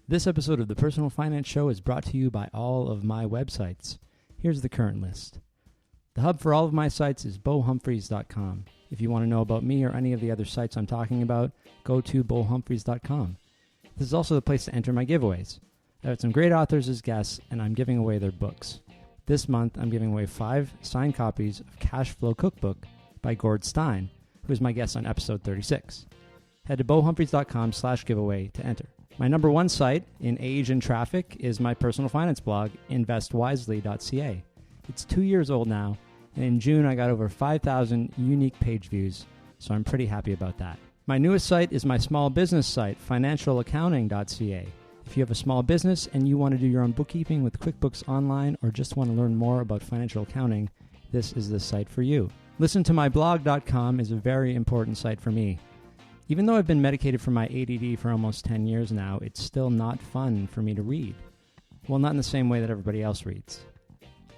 This episode of the Personal Finance Show is brought to you by all of my websites. Here's the current list. The hub for all of my sites is bohumphreys.com. If you want to know about me or any of the other sites I'm talking about, go to bohumphreys.com. This is also the place to enter my giveaways. I have some great authors as guests, and I'm giving away their books. This month, I'm giving away 5 signed copies of Cash Flow Cookbook by Gord Stein, who is my guest on episode 36. Head to bohumphreys.com/giveaway to enter. My number one site in age and traffic is my personal finance blog, investwisely.ca. It's 2 years old now, and in June I got over 5,000 unique page views, so I'm pretty happy about that. My newest site is my small business site, financialaccounting.ca. If you have a small business and you want to do your own bookkeeping with QuickBooks Online or just want to learn more about financial accounting, this is the site for you. ListenToMyBlog.com is a very important site for me. Even though I've been medicated for my ADD for almost 10 years now, it's still not fun for me to read. Well, not in the same way that everybody else reads.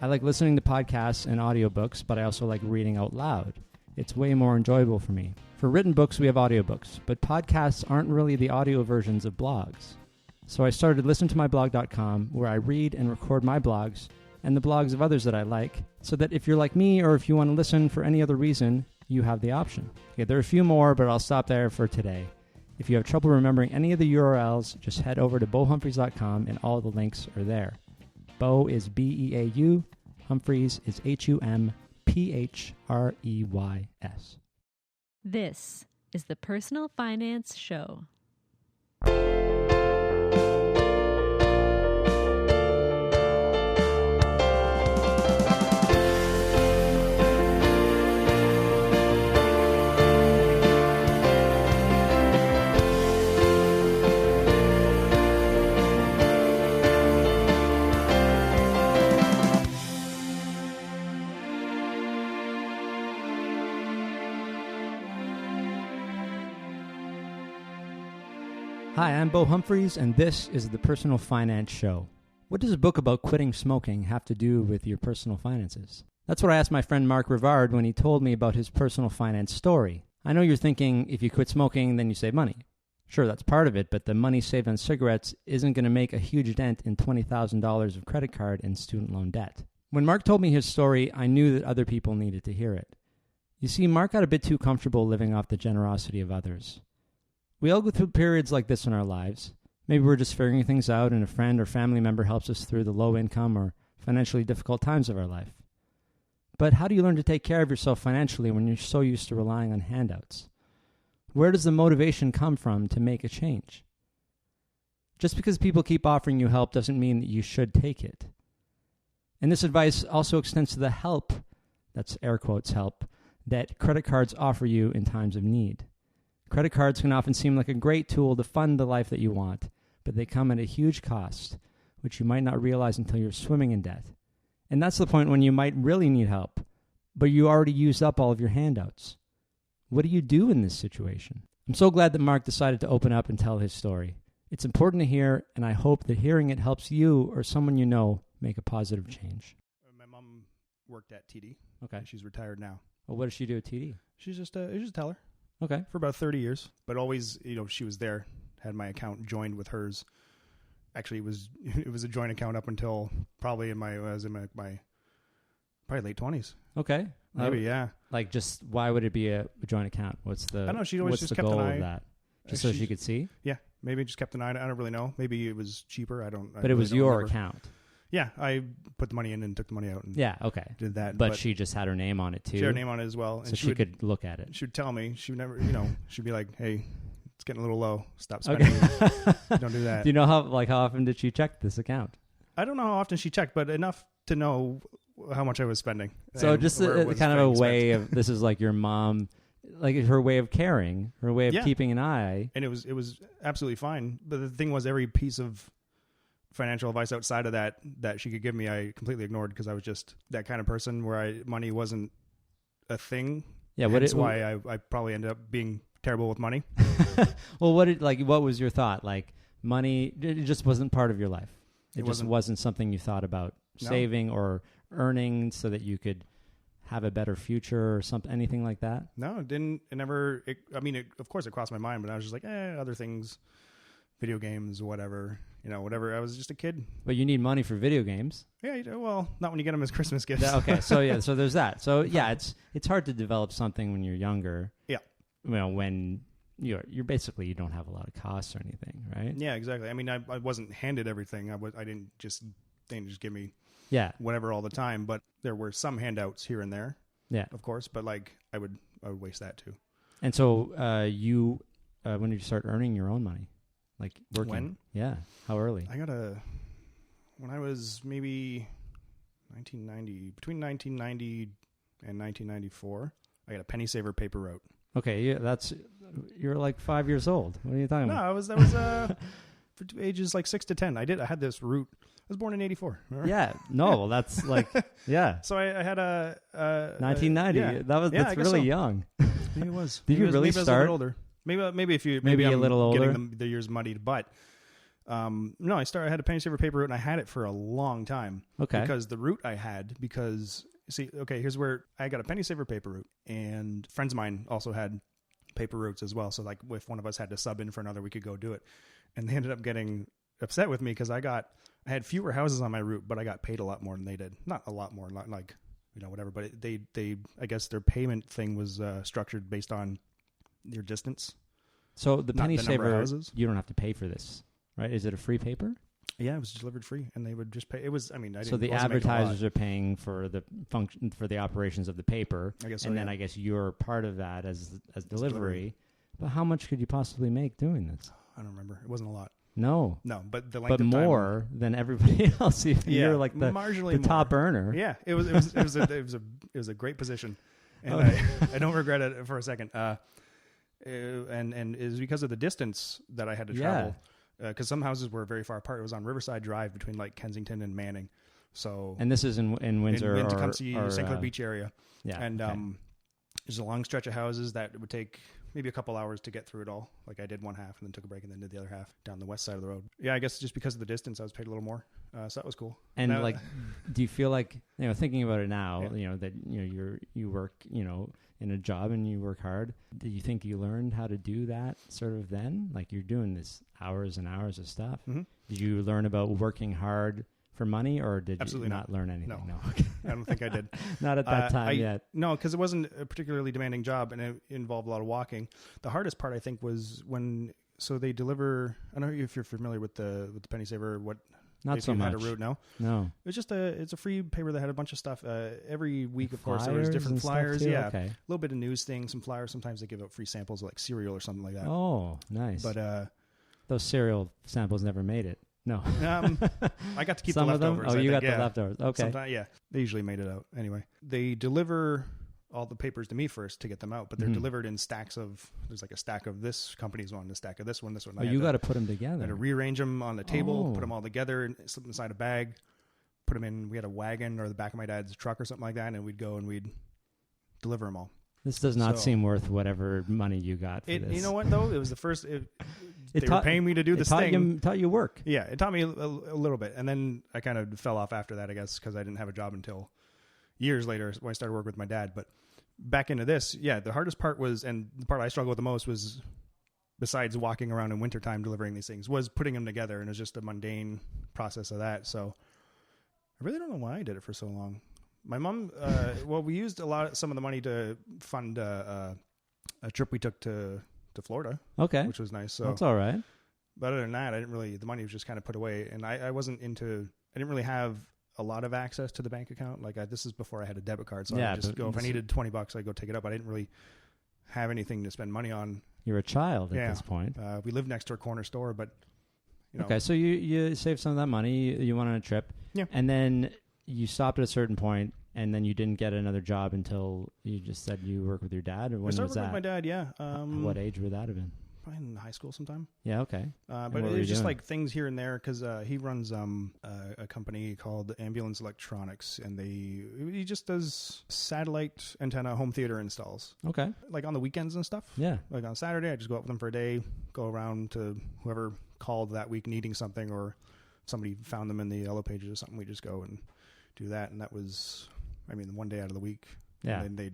I like listening to podcasts and audiobooks, but I also like reading out loud. It's way more enjoyable for me. For written books, we have audiobooks, but podcasts aren't really the audio versions of blogs. So I started ListenToMyBlog.com, where I read and record my blogs and the blogs of others that I like, so that if you're like me or if you want to listen for any other reason, you have the option. Okay, there are a few more, but I'll stop there for today. If you have trouble remembering any of the URLs, just head over to bohumphreys.com and all the links are there. Bo is B-E-A-U, Humphreys is H-U-M-P-H-R-E-Y-S. This is the Personal Finance Show. Hi, I'm Bo Humphreys, and this is the Personal Finance Show. What does a book about quitting smoking have to do with your personal finances? That's what I asked my friend Mark Rivard when he told me about his personal finance story. I know you're thinking, if you quit smoking, then you save money. Sure, that's part of it, but the money saved on cigarettes isn't going to make a huge dent in $20,000 of credit card and student loan debt. When Mark told me his story, I knew that other people needed to hear it. You see, Mark got a bit too comfortable living off the generosity of others. We all go through periods like this in our lives. Maybe we're just figuring things out and a friend or family member helps us through the low income or financially difficult times of our life. But how do you learn to take care of yourself financially when you're so used to relying on handouts? Where does the motivation come from to make a change? Just because people keep offering you help doesn't mean that you should take it. And this advice also extends to the help, that's air quotes help, that credit cards offer you in times of need. Credit cards can often seem like a great tool to fund the life that you want, but they come at a huge cost, which you might not realize until you're swimming in debt. And that's the point when you might really need help, but you already used up all of your handouts. What do you do in this situation? I'm so glad that Mark decided to open up and tell his story. It's important to hear, and I hope that hearing it helps you or someone you know make a positive change. My mom worked at TD. Okay. She's retired now. Well, what does she do at TD? She's just a teller. Okay. For about 30 years. But always, she was there, had my account joined with hers. Actually, it was a joint account up until probably in my probably late 20s. Okay. Maybe, yeah. Like, just why would it be a joint account? What's the I don't know. She always what's just the kept goal an eye of that? Just so she could see? Yeah. Maybe just kept an eye. I don't really know. Maybe it was cheaper. But it was your account. Yeah, I put the money in and took the money out. And yeah, okay. Did that. But she just had her name on it, too. She had her name on it as well. And so she could look at it. She would tell me. She would never, she'd be like, hey, it's getting a little low. Stop spending. Okay. Don't do that. Do you know how often did she check this account? I don't know how often she checked, but enough to know how much I was spending. So just kind of a way of, this is like your mom, like her way of caring, her way of keeping an eye. And it was absolutely fine. But the thing was, every piece of financial advice outside of that she could give me, I completely ignored because I was just that kind of person where money wasn't a thing. Yeah, that's why I probably ended up being terrible with money. Well, what was your thought? Like, money, it just wasn't part of your life. It just wasn't something you thought about saving or earning so that you could have a better future or something, anything like that? No, it didn't. It never. Of course, it crossed my mind, but I was just like, other things, video games, whatever. whatever. I was just a kid. But you need money for video games. Yeah, well, not when you get them as Christmas gifts. Okay, so there's that. So yeah, it's hard to develop something when you're younger. Yeah. When you're basically, you don't have a lot of costs or anything, right? Yeah, exactly. I mean, I wasn't handed everything. They didn't just give me whatever all the time, but there were some handouts here and there. Yeah, of course, but like I would waste that too. And so when did you start earning your own money? Like working? When? Yeah. How early? When I was maybe 1990, between 1990 and 1994, I got a penny saver paper route. Okay, yeah, you're like 5 years old. What are you talking about? No, that was for ages like 6 to 10. I had this route. I was born in 84. Remember? Yeah. No, well, that's like, yeah. So I had a 1990. Yeah. That's really young. Maybe it was. Did you really maybe start? I was a little older. Maybe a I'm little older. Getting the years muddied, but no, I had a penny saver paper route, and I had it for a long time. Okay. Because the route I had, here's where I got a penny saver paper route, and friends of mine also had paper routes as well. So like, if one of us had to sub in for another, we could go do it. And they ended up getting upset with me because I had fewer houses on my route, but I got paid a lot more than they did. Not a lot more, not like whatever. But they I guess their payment thing was structured based on your distance. So the penny saver, houses. You don't have to pay for this, right? Is it a free paper? Yeah, it was delivered free, and they would just pay. It was, I mean, so the advertisers are paying for the function, for the operations of the paper, I guess, and then I guess you're part of that as delivery. But how much could you possibly make doing this? I don't remember. It wasn't a lot. No, but the length of time, more than everybody else. You're like the top earner. Yeah, it was a great position, and I don't regret it for a second. And it was because of the distance that I had to travel. Because some houses were very far apart. It was on Riverside Drive between like Kensington and Manning. So, and this is in Windsor, in Tecumseh, St. Clair Beach area. Yeah, and there's a long stretch of houses that would take maybe a couple hours to get through it all. Like I did one half and then took a break and then did the other half down the west side of the road. Yeah, I guess just because of the distance, I was paid a little more. So that was cool. And do you feel like, thinking about it now, that you work, in a job and you work hard. Do you think you learned how to do that sort of then? Like you're doing this hours and hours of stuff. Mm-hmm. Did you learn about working hard for money, or did you not learn anything? No. Okay. I don't think I did. Not at that time yet. No, because it wasn't a particularly demanding job and it involved a lot of walking. The hardest part, I think, was so they deliver, I don't know if you're familiar with the penny saver, not so much. Had a route, No. It's just it's a free paper that had a bunch of stuff. Every week, of course, there was different flyers. Yeah, okay. A little bit of news things, some flyers. Sometimes they give out free samples of like cereal or something like that. Oh, nice. But those cereal samples never made it. No. I got to keep some the of them. leftovers. Oh, you got the leftovers. Okay. Sometimes, yeah, they usually made it out. Anyway, they deliver all the papers to me first to get them out, but they're delivered in stacks of. There's like a stack of this company's one, a stack of this one, this one. Oh, you got to put them together. I had to rearrange them on the table, put them all together, and slip them inside a bag. Put them in. We had a wagon or the back of my dad's truck or something like that, and we'd go and we'd deliver them all. This does not seem worth whatever money you got for this. You know what though? It was the first. They were paying me to do this thing. Taught you work. Yeah, it taught me a little bit, and then I kind of fell off after that, I guess, because I didn't have a job until years later when I started working with my dad. But back into this, the hardest part was, and the part I struggled with the most was, besides walking around in wintertime delivering these things, was putting them together, and it was just a mundane process of that. So I really don't know why I did it for so long. My mom, we used some of the money to fund a trip we took to Florida. Okay. Which was nice. So that's all right. But other than that, the money was just kind of put away, and I didn't really have a lot of access to the bank account. Like this is before I had a debit card. So I would just go, if I needed $20, I'd go take it up. I didn't really have anything to spend money on. You're a child at this point. We lived next to a corner store, but Okay. So you saved some of that money. You went on a trip. Yeah. And then you stopped at a certain point, and then you didn't get another job until you just said you work with your dad. Or when was that? I started with my dad. Yeah. What age would that have been? Probably in high school sometime. Yeah. Okay. But it was just like things here and there because he runs a company called Ambulance Electronics, and he just does satellite antenna home theater installs. Okay. Like on the weekends and stuff. Yeah. Like on Saturday, I just go out with him for a day, go around to whoever called that week needing something, or somebody found them in the yellow pages or something. We just go and do that, and that was, one day out of the week. Yeah. And then they'd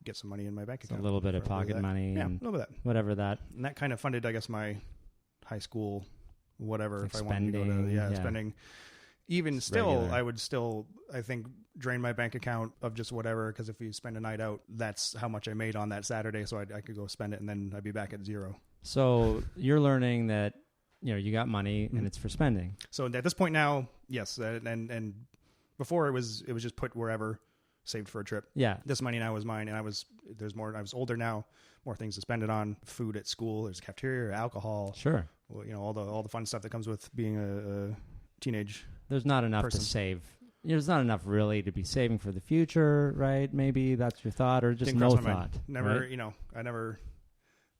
get some money in my bank account. A little bit of pocket money. Yeah, a little bit of that. Whatever that. And that kind of funded, I guess, my high school whatever. Like if I wanted to go to spending. Even It's still, regular. I would still, I think, drain my bank account of just whatever, because if you spend a night out, that's how much I made on that Saturday, so I could go spend it, and then I'd be back at zero. So you're learning that, you got money and it's for spending. So at this point now, yes, and before it was just put wherever, saved for a trip. Yeah. This money now is mine, and I was older now, more things to spend it on. Food at school, there's cafeteria, alcohol, Sure. well, all the fun stuff that comes with being a teenage. There's not enough person. to save. There's not enough really to be saving for the future, right? Maybe that's your thought, or just Didn't no cross my thought. mind. Never, right? I never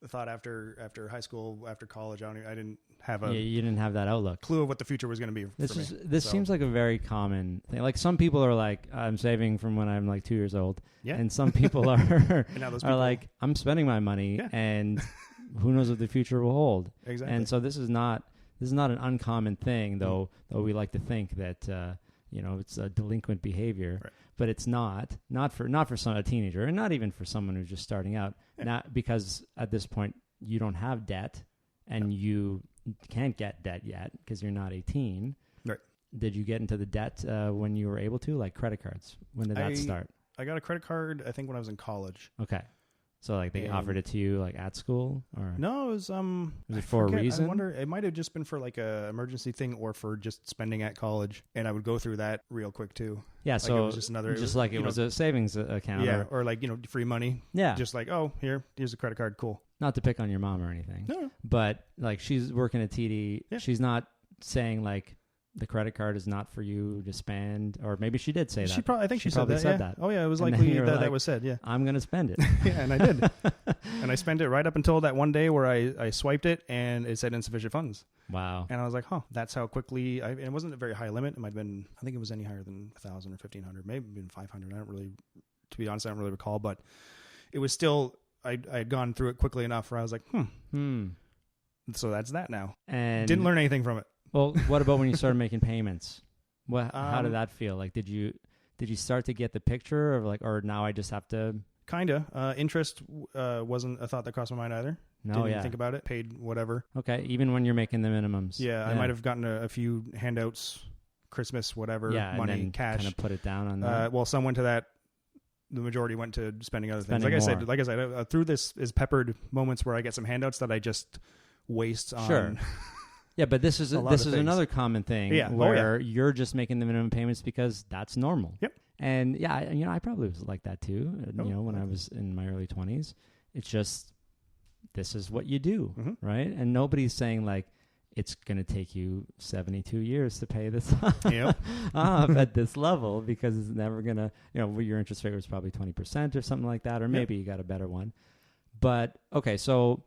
thought after high school, after college, I didn't have You didn't have that outlook. clue of what the future was going to be for me. This seems like a very common thing. Like some people are like, I'm saving from when I'm like 2 years old. Yeah. And some people are And now those are people, like, I'm spending my money and who knows what the future will hold. exactly. And so this is not an uncommon thing, though we like to think that it's a delinquent behavior. Right. But it's not for a teenager, and not even for someone who's just starting out. Yeah. Not because at this point you don't have debt, and you can't get debt yet because you're not 18. Right. Did you get into the debt when you were able to, like credit cards? When did that start? I got a credit card, I think, when I was in college. Okay, so like they offered it to you like at school, or No, it was was I it for a forget. reason? I wonder, it might have just been for like a emergency thing, or for just spending at college, and I would go through that real quick too. Yeah, Like so it was just another, it was a savings account. yeah, or like free money. Yeah. Just like, here's a credit card, cool. Not to pick on your mom or anything. No. But like she's working at TD. Yeah. She's not saying like the credit card is not for you to spend, or maybe she did say that. I think she probably said that. Oh yeah, it was likely that was said. Yeah. I'm going to spend it. Yeah, and I did. And I spent it right up until that one day where I swiped it and it said insufficient funds. Wow. And I was like, that's how quickly. And it wasn't a very high limit. It might have been, I think it was any higher than 1,000 or 1,500, maybe even 500. To be honest, I don't really recall, but it was still, I had gone through it quickly enough where I was like, So that's that now. And Didn't learn anything from it. Well, what about when you started making payments? How did that feel? Like, did you start to get the picture of like, or now I just have to? Kinda. Interest wasn't a thought that crossed my mind either. No, Didn't think about it. Paid whatever. Okay, even when you're making the minimums. Yeah, I might have gotten a few handouts, Christmas, whatever, money, and then cash. Kind of put it down on that. Well, some went to that. The majority went to spending other things. Spending Like I said, through this is peppered moments where I get some handouts that I just waste on. Sure. Yeah, but this is things. another common thing where you're just making the minimum payments because that's normal. Yep. And I probably was like that too. When I was in my early 20s, it's just this is what you do, right? And nobody's saying like it's going to take you 72 years to pay this off at this level because it's never going to, your interest rate was probably 20% or something like that, or maybe you got a better one. But okay, so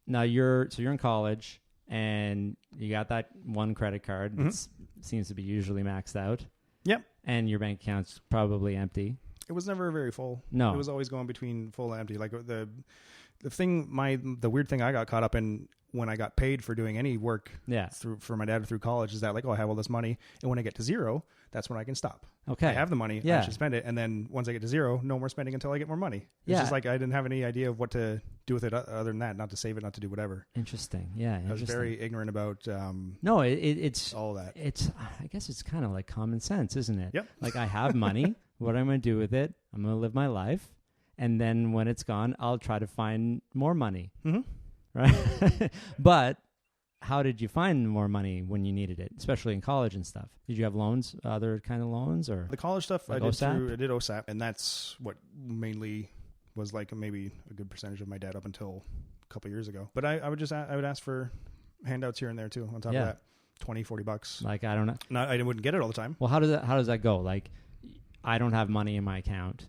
now you're in college. And you got that one credit card that seems to be usually maxed out. Yep. And your bank account's probably empty. It was never very full. No. It was always going between full and empty. Like the weird thing I got caught up in when I got paid for doing any work for my dad through college is that like, I have all this money. And when I get to zero, that's when I can stop. Okay. I have the money. I should spend it. And then once I get to zero, no more spending until I get more money. It's just like I didn't have any idea of what to do with it other than that, not to save it, not to do whatever. Interesting. Yeah. I was very ignorant about no, it's all that. I guess it's kind of like common sense, isn't it? Yep. Like I have money. What am I going to do with it? I'm going to live my life. And then when it's gone, I'll try to find more money. Right? But how did you find more money when you needed it, especially in college and stuff? Did you have loans, other kind of loans, or the college stuff? like I did OSAP? I did OSAP, and that's what mainly was like maybe a good percentage of my debt up until a couple years ago. But I would ask for handouts here and there too. On top of that, $20-$40. Like I don't know. I wouldn't get it all the time. Well, how does that go? Like I don't have money in my account.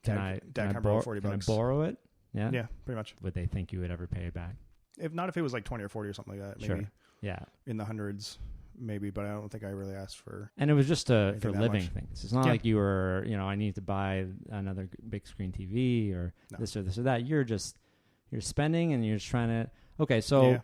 Can I borrow $40? Can I borrow it? Yeah. Yeah, pretty much. Would they think you would ever pay it back? If it was like 20 or 40 or something like that, maybe. Sure. Yeah. In the hundreds, maybe, but I don't think I really asked for. And it was just for that living much. things. It's not like you were, I need to buy another big screen TV or this or that. You're spending and you're just trying to. Okay, so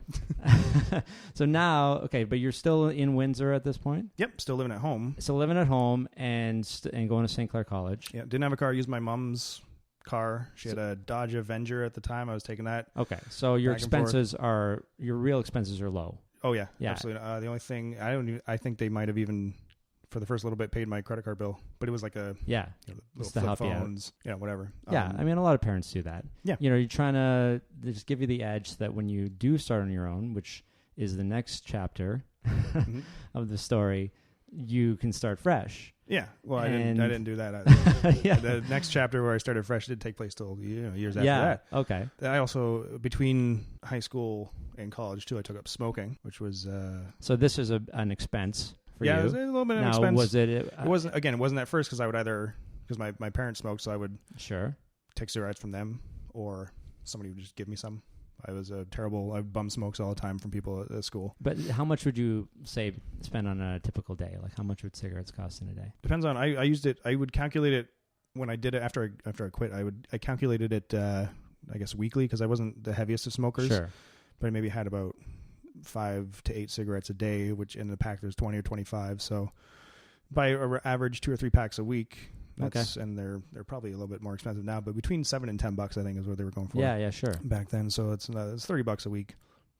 so now, but you're still in Windsor at this point. Yep, still living at home. So living at home and going to St. Clair College. Yeah, didn't have a car. Used my mom's car. She had a Dodge Avenger at the time. I was taking that. Okay, so your real expenses are low. Oh yeah, Yeah. absolutely. The only thing I think they might have even for the first little bit paid my credit card bill, but it was like a Yeah. little to flip help you out. phones, whatever. Yeah, I mean, a lot of parents do that. Yeah. You're trying to just give you the edge so that when you do start on your own, which is the next chapter Mm-hmm. of the story, you can start fresh. Yeah. Well, I And- didn't do that. Either. Yeah. The next chapter where I started fresh did take place till years after Yeah. that. Okay. I also, between high school and college too, I took up smoking, which was So this is an expense for yeah, you. it was a little bit of an Now, expense. was it? It wasn't it wasn't at first because I would either because my parents smoked, so I would Sure. take cigarettes from them, or somebody would just give me some. I bum smokes all the time from people at school. But how much would you say spend on a typical day? Like how much would cigarettes cost in a day? Depends on. I used it. I would calculate it when I did it after I quit. I calculated it. I guess weekly because I wasn't the heaviest of smokers. Sure. But I maybe had about 5 to 8 cigarettes a day, which in the pack there's 20 or 25. So by average 2 or 3 packs a week. That's and they're probably a little bit more expensive now, but between $7 and $10 I think is what they were going for. Yeah. Sure. Back then, so it's $30 a week.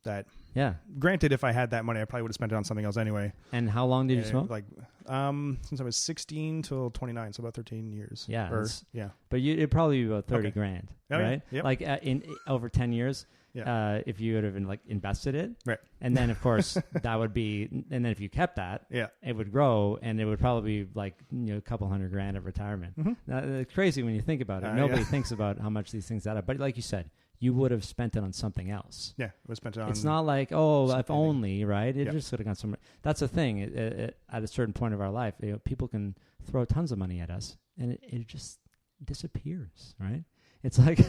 That Yeah. granted, if I had that money, I probably would have spent it on something else anyway. And how long did you smoke? Like since I was 16 till 29, so about 13 years. Yeah. Yeah. But it'd probably be about 30 Okay. grand, Oh, yeah. right? Yep. Like in over 10 years. Yeah. If you would have invested it, Right. and then of course that would be, and then if you kept that, Yeah. it would grow, and it would probably be like a couple $100,000 of retirement. Mm-hmm. Now, it's crazy when you think about it. Nobody thinks about how much these things add up. But like you said, you would have spent it on something else. Yeah, it was spent on. It's not like, oh, if something. only, right? It Yep. just could have gone somewhere. That's the thing. At a certain point of our life, people can throw tons of money at us, and it just disappears, right? It's like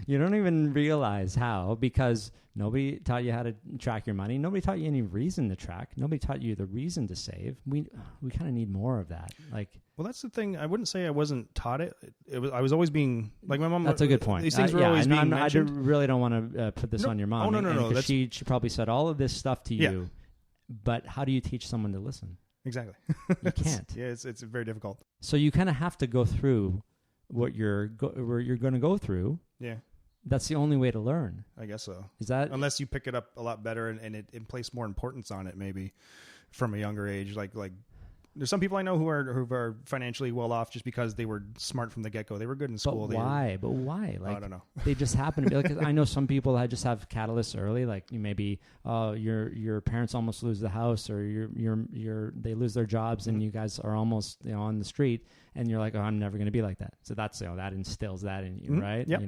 you don't even realize how, because nobody taught you how to track your money. Nobody taught you any reason to track. Nobody taught you the reason to save. We kind of need more of that. Like, well, that's the thing. I wouldn't say I wasn't taught it. I was always being like my mom. that's a good point. These things were always being mentioned. I really don't want to put this on your mom. Oh, no. Because she probably said all of this stuff to Yeah. you, but how do you teach someone to listen? Exactly. You can't. Yeah, it's very difficult. So you kind of have to go through what you're going to go through. Yeah, That's the only way to learn. I guess so. Is that Unless you pick it up a lot better and it place more importance on it, maybe from a younger age. Like there's some people I know who are financially well off just because they were smart from the get go. They were good in school. But why? Like, I don't know. They just happen to be like. I know some people that just have catalysts early. Like you maybe your parents almost lose the house, or they lose their jobs, and you guys are almost on the street, and you're like, oh, I'm never going to be like that. So that's that instills that in you, right? Yep.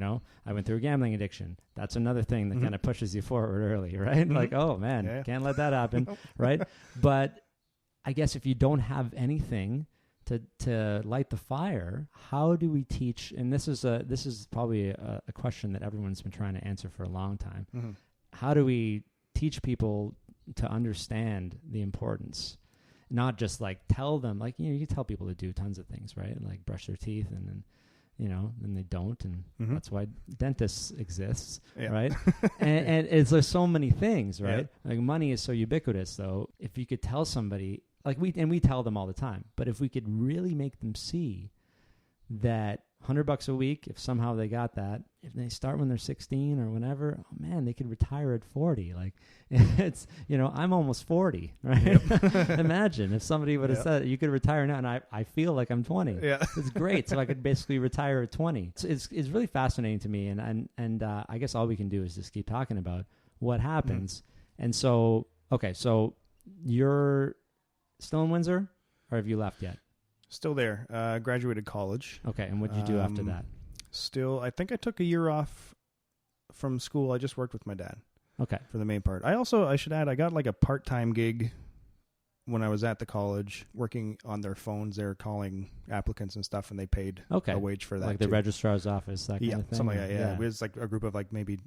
I went through a gambling addiction. That's another thing that kind of pushes you forward early, right? Like, oh man, can't let that happen, right? But I guess if you don't have anything to light the fire, how do we teach? And this is probably a question that everyone's been trying to answer for a long time. Mm-hmm. How do we teach people to understand the importance? Not just like tell them, like, you tell people to do tons of things, right? Like brush their teeth, and then then they don't, and that's why dentists exists, right? and there's so many things, right? Like money is so ubiquitous, though. If you could tell somebody, like we tell them all the time, but if we could really make them see that $100 a week, if somehow they got that, if they start when they're 16 or whenever, oh man, they could retire at 40. Like it's, I'm almost 40, right? Yep. Imagine if somebody would have said you could retire now, and I feel like I'm 20. Yeah. It's great. So I could basically retire at 20. It's really fascinating to me. And I guess all we can do is just keep talking about what happens. And so, okay, so you're still in Windsor, or have you left yet? Still there. Graduated college. Okay, and what did you do after that? Still, I think I took a year off from school. I just worked with my dad. Okay. For the main part. I should add, I got like a part-time gig when I was at the college working on their phones. They were calling applicants and stuff, and they paid a wage for that. Like the registrar's office, that kind of thing? Something like that. Yeah. It was like a group of like maybe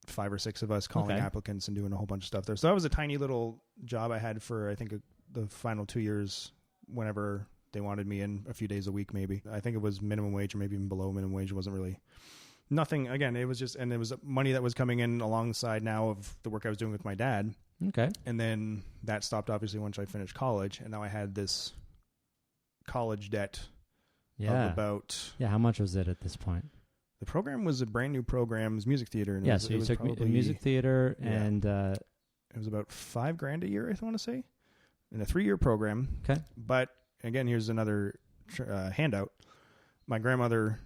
5 or 6 of us calling applicants and doing a whole bunch of stuff there. So that was a tiny little job I had for, I think, the final 2 years whenever they wanted me in a few days a week, maybe. I think it was minimum wage or maybe even below minimum wage. It wasn't really nothing. Again, it was just, and it was money that was coming in alongside now of the work I was doing with my dad. Okay. And then that stopped obviously once I finished college, and now I had this college debt of about... Yeah, how much was it at this point? The program was a brand new program. It was music theater. And so you took music theater and it was about $5,000 a year, I want to say, in a 3-year program. Okay. But again, here's another handout. My grandmother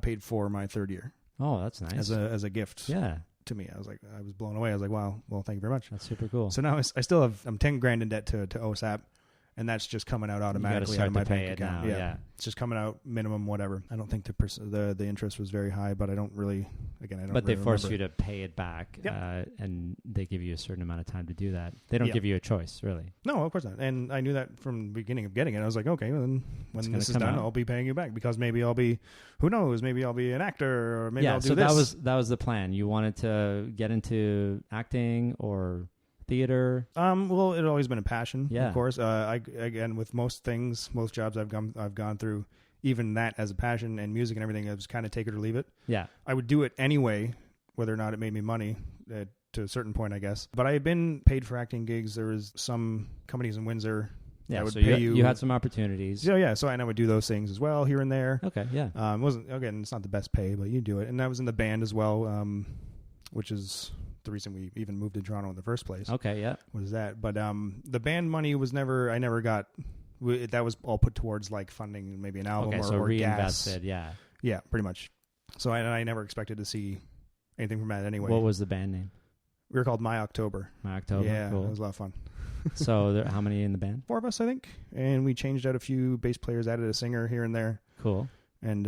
paid for my 3rd year. Oh, that's nice. As a gift. Yeah. To me, I was blown away. I was like, wow, well, thank you very much. That's super cool. So now I'm $10,000 in debt to OSAP, and that's just coming out automatically out of my bank account. Now, yeah. It's just coming out minimum whatever. I don't think the interest was very high, but I don't really But they force remember. you to pay it back, Yep. And they give you a certain amount of time to do that. They don't Yeah. give you a choice, really. No, of course not. And I knew that from the beginning of getting it. I was like, okay, well, then when this is done, I'll be paying you back because maybe I'll be, who knows, maybe I'll be an actor or maybe I'll do this. So that was the plan. You wanted to get into acting or theater? Well, it had always been a passion, of course. Again, with most things, most jobs I've gone through, even that as a passion and music and everything, I was kind of take it or leave it. Yeah. I would do it anyway, whether or not it made me money to a certain point, I guess. But I had been paid for acting gigs. There was some companies in Windsor that would pay you. You had some opportunities. Yeah. So I would do those things as well here and there. Okay, yeah. It wasn't, again, it's not the best pay, but you do it. And I was in the band as well, which is the reason we even moved to Toronto in the first place. Okay, yeah. Was that. But the band money was I never got, that was all put towards like funding maybe an album or reinvested, gas. yeah. Yeah, pretty much. So I never expected to see anything from that anyway. What was the band name? We were called My October. My October, yeah, cool. It was a lot of fun. So how many in the band? 4 of us, I think. And we changed out a few bass players, added a singer here and there. Cool. And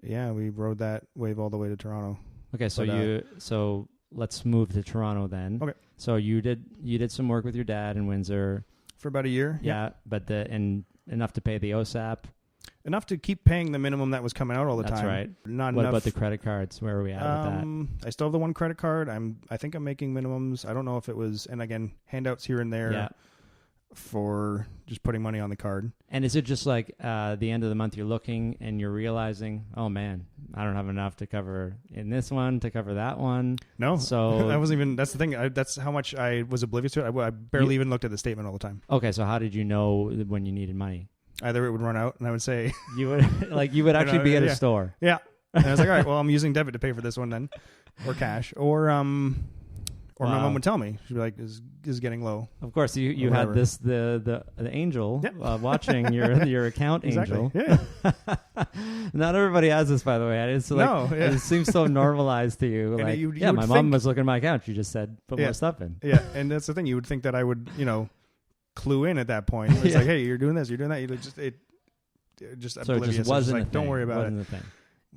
we rode that wave all the way to Toronto. Okay, so so let's move to Toronto then. Okay. So you did some work with your dad in Windsor for about a year. Yeah, but enough to pay the OSAP. Enough to keep paying the minimum that was coming out all the time. That's right. Not what enough. about the credit cards? Where are we at with that? I still have the one credit card. I think I'm making minimums. I don't know if it was, and again, handouts here and there for just putting money on the card. And is it just like the end of the month you're looking and you're realizing, oh man, I don't have enough to cover in this one to cover that one? No. So that wasn't even, that's the thing. That's how much I was oblivious to it. I barely even looked at the statement all the time. Okay, so how did you know when you needed money? Either it would run out and I would say... You would actually be at a store. Yeah. And I was like, all right, well, I'm using debit to pay for this one then. Or cash. Or my mom would tell me. She'd be like, this is getting low. Of course, you had this, the angel watching your account angel. Yeah. Not everybody has this, by the way. It's like, it seems so normalized to you. Like, you my mom was looking at my account. She just said, put more stuff in. Yeah, and that's the thing. You would think that I would, clue in at that point. It's like, hey, you're doing this, you're doing that. Just so oblivious. it just wasn't like, don't worry about it. The thing.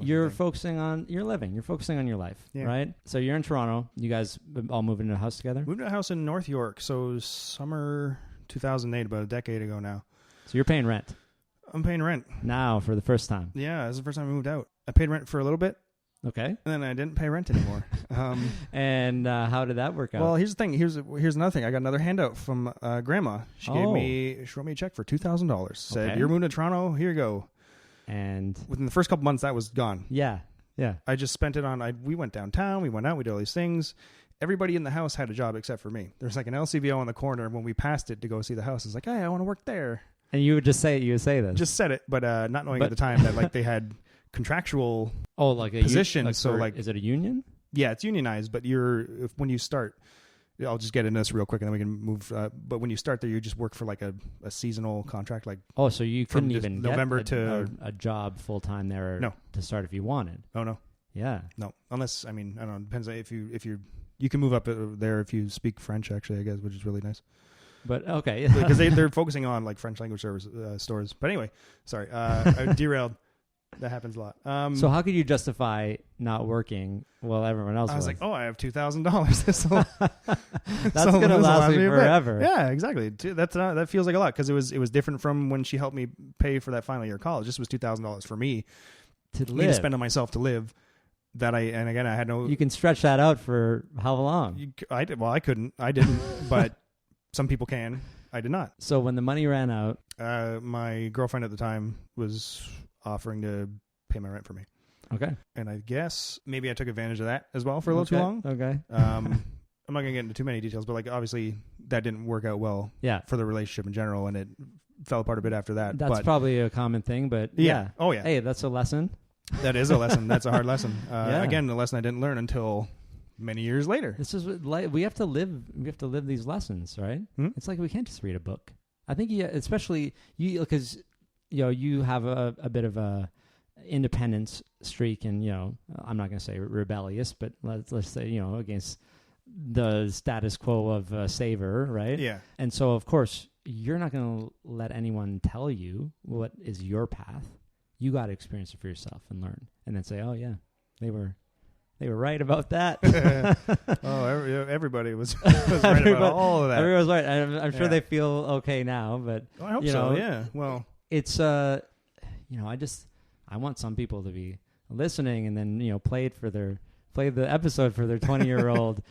You're focusing on your living. You're focusing on your life, right? So you're in Toronto. You guys all moved into a house together? Moved to a house in North York. So summer 2008, about a decade ago now. So you're paying rent? I'm paying rent. Now for the first time? Yeah, this is the first time I moved out. I paid rent for a little bit. Okay. And then I didn't pay rent anymore. And how did that work out? Well, here's the thing. Here's another thing. I got another handout from Grandma. She wrote me a check for $2,000. Said, you're moving to Toronto. Here you go. And within the first couple months, that was gone. Yeah. I just spent it on. We went downtown. We went out. We did all these things. Everybody in the house had a job except for me. There's like an LCBO on the corner. When we passed it to go see the house, it's like, hey, I want to work there. And you would just say this. Just said it, but not knowing at the time that like they had contractual like a position. Is it a union? Yeah, it's unionized, but when you start, I'll just get into this real quick and then we can move. But when you start there, you just work for like a seasonal contract. Like so you couldn't even November get a job full time there to start if you wanted. Oh no. Yeah. No, unless I don't know. It depends if you can move up there if you speak French actually, I guess, which is really nice. But okay, because they're focusing on like French language stores. But anyway, sorry, I derailed. That happens a lot. So how could you justify not working while everyone else was? I was like, I have $2,000. That's going to last me forever. Yeah, exactly. That feels like a lot because it was different from when she helped me pay for that final year of college. This was $2,000 for me to spend on myself to live. I had no. You can stretch that out for how long? I did. Well, I couldn't. I didn't. But some people can. I did not. So when the money ran out, my girlfriend at the time was offering to pay my rent for me. Okay. And I guess maybe I took advantage of that as well for a little too long. Okay. I'm not going to get into too many details, but like obviously that didn't work out well for the relationship in general, and it fell apart a bit after that. That's probably a common thing, but yeah. Oh yeah. Hey, that's a lesson. That is a lesson. That's a hard lesson. Again, the lesson I didn't learn until many years later. This is what, we have to live. We have to live these lessons, right? It's like we can't just read a book. I think especially you, because you have a bit of a independence streak, and I'm not going to say rebellious, but let's say against the status quo of savor, right? Yeah. And so of course you're not going to let anyone tell you what is your path. You got to experience it for yourself and learn, and then say, oh yeah, they were right about that. Everybody was right about all of that. Everyone was right. I'm sure they feel okay now, but I hope so. Yeah. Well, it's I want some people to be listening and then play the episode for their 20-year-old,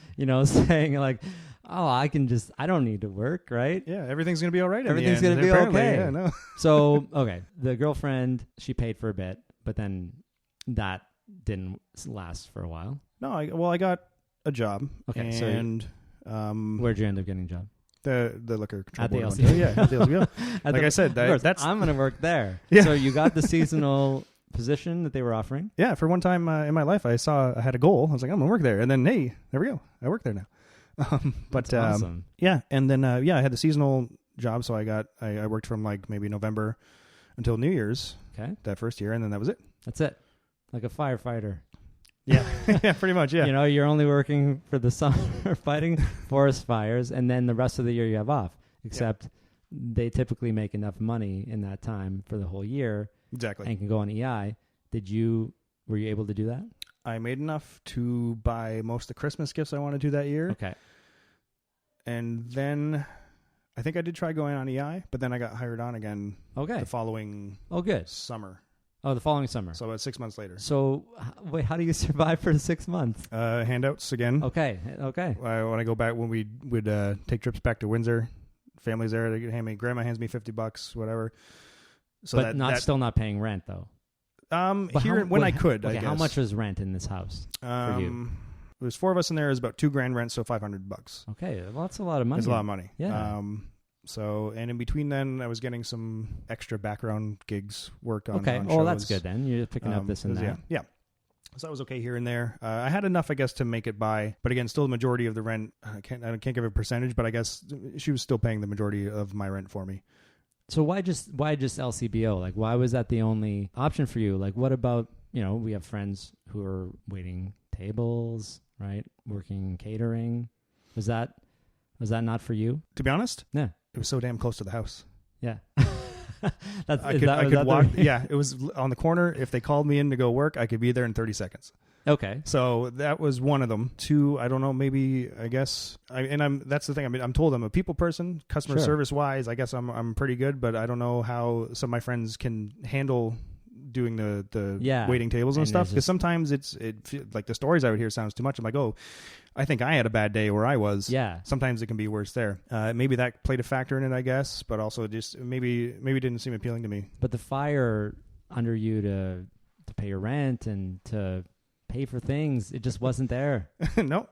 saying like, oh, I don't need to work, right? Yeah, everything's gonna be all right. Everything's gonna be okay. Yeah, no. So okay, the girlfriend, she paid for a bit, but then that didn't last for a while. No, I got a job. Okay, and where'd you end up getting a job? The liquor control at the board. LCBO. Yeah, at the LCBO. Like I said, that's I'm gonna work there. Yeah. So you got the seasonal position that they were offering. Yeah, for one time in my life, I had a goal. I was like, I'm gonna work there, and then hey, there we go. I work there now. That's awesome. Yeah, and then I had the seasonal job, so I worked from like maybe November until New Year's. Okay. That first year, and then that was it. That's it. Like a firefighter. Yeah, yeah, pretty much. Yeah. You're only working for the summer, fighting forest fires, and then the rest of the year you have off. Except they typically make enough money in that time for the whole year. Exactly. And can go on EI. Were you able to do that? I made enough to buy most of the Christmas gifts I wanted to that year. Okay. And then I think I did try going on EI, but then I got hired on again. Okay. The following summer. Oh, the following summer. So about 6 months later. So wait, how do you survive for the 6 months? Handouts again. Okay. When I go back, when we would take trips back to Windsor, families there, they hand me, grandma hands me $50, whatever. So but still not paying rent though. I could. Okay, I guess. how much was rent in this house for you? It was 4 of us in there. It was about $2,000 rent, so $500. Okay, well that's a lot of money. It's a lot of money. Yeah. So, and in between then, I was getting some extra background gigs work on. Okay. On Oh, shows. that's good then. You're picking up this and that. Yeah. So that was okay here and there. I had enough, I guess, to make it by. But again, still the majority of the rent. I can't give a percentage, but I guess she was still paying the majority of my rent for me. So why just LCBO? Like, why was that the only option for you? Like, what about, we have friends who are waiting tables, right? Working catering. Was that not for you? To be honest? Yeah. It was so damn close to the house. Yeah. I could walk. Yeah. It was on the corner. If they called me in to go work, I could be there in 30 seconds. Okay. So that was one of them. Two, I don't know, maybe, I guess, that's the thing. I mean, I'm told I'm a people person, customer service wise. I guess I'm pretty good, but I don't know how some of my friends can handle doing the waiting tables and stuff. Because sometimes it like the stories I would hear sounds too much. I'm like, oh, I think I had a bad day where I was. Yeah. Sometimes it can be worse there. Maybe that played a factor in it, I guess, but also just maybe didn't seem appealing to me. But the fire under you to pay your rent and to pay for things, it just wasn't there. No.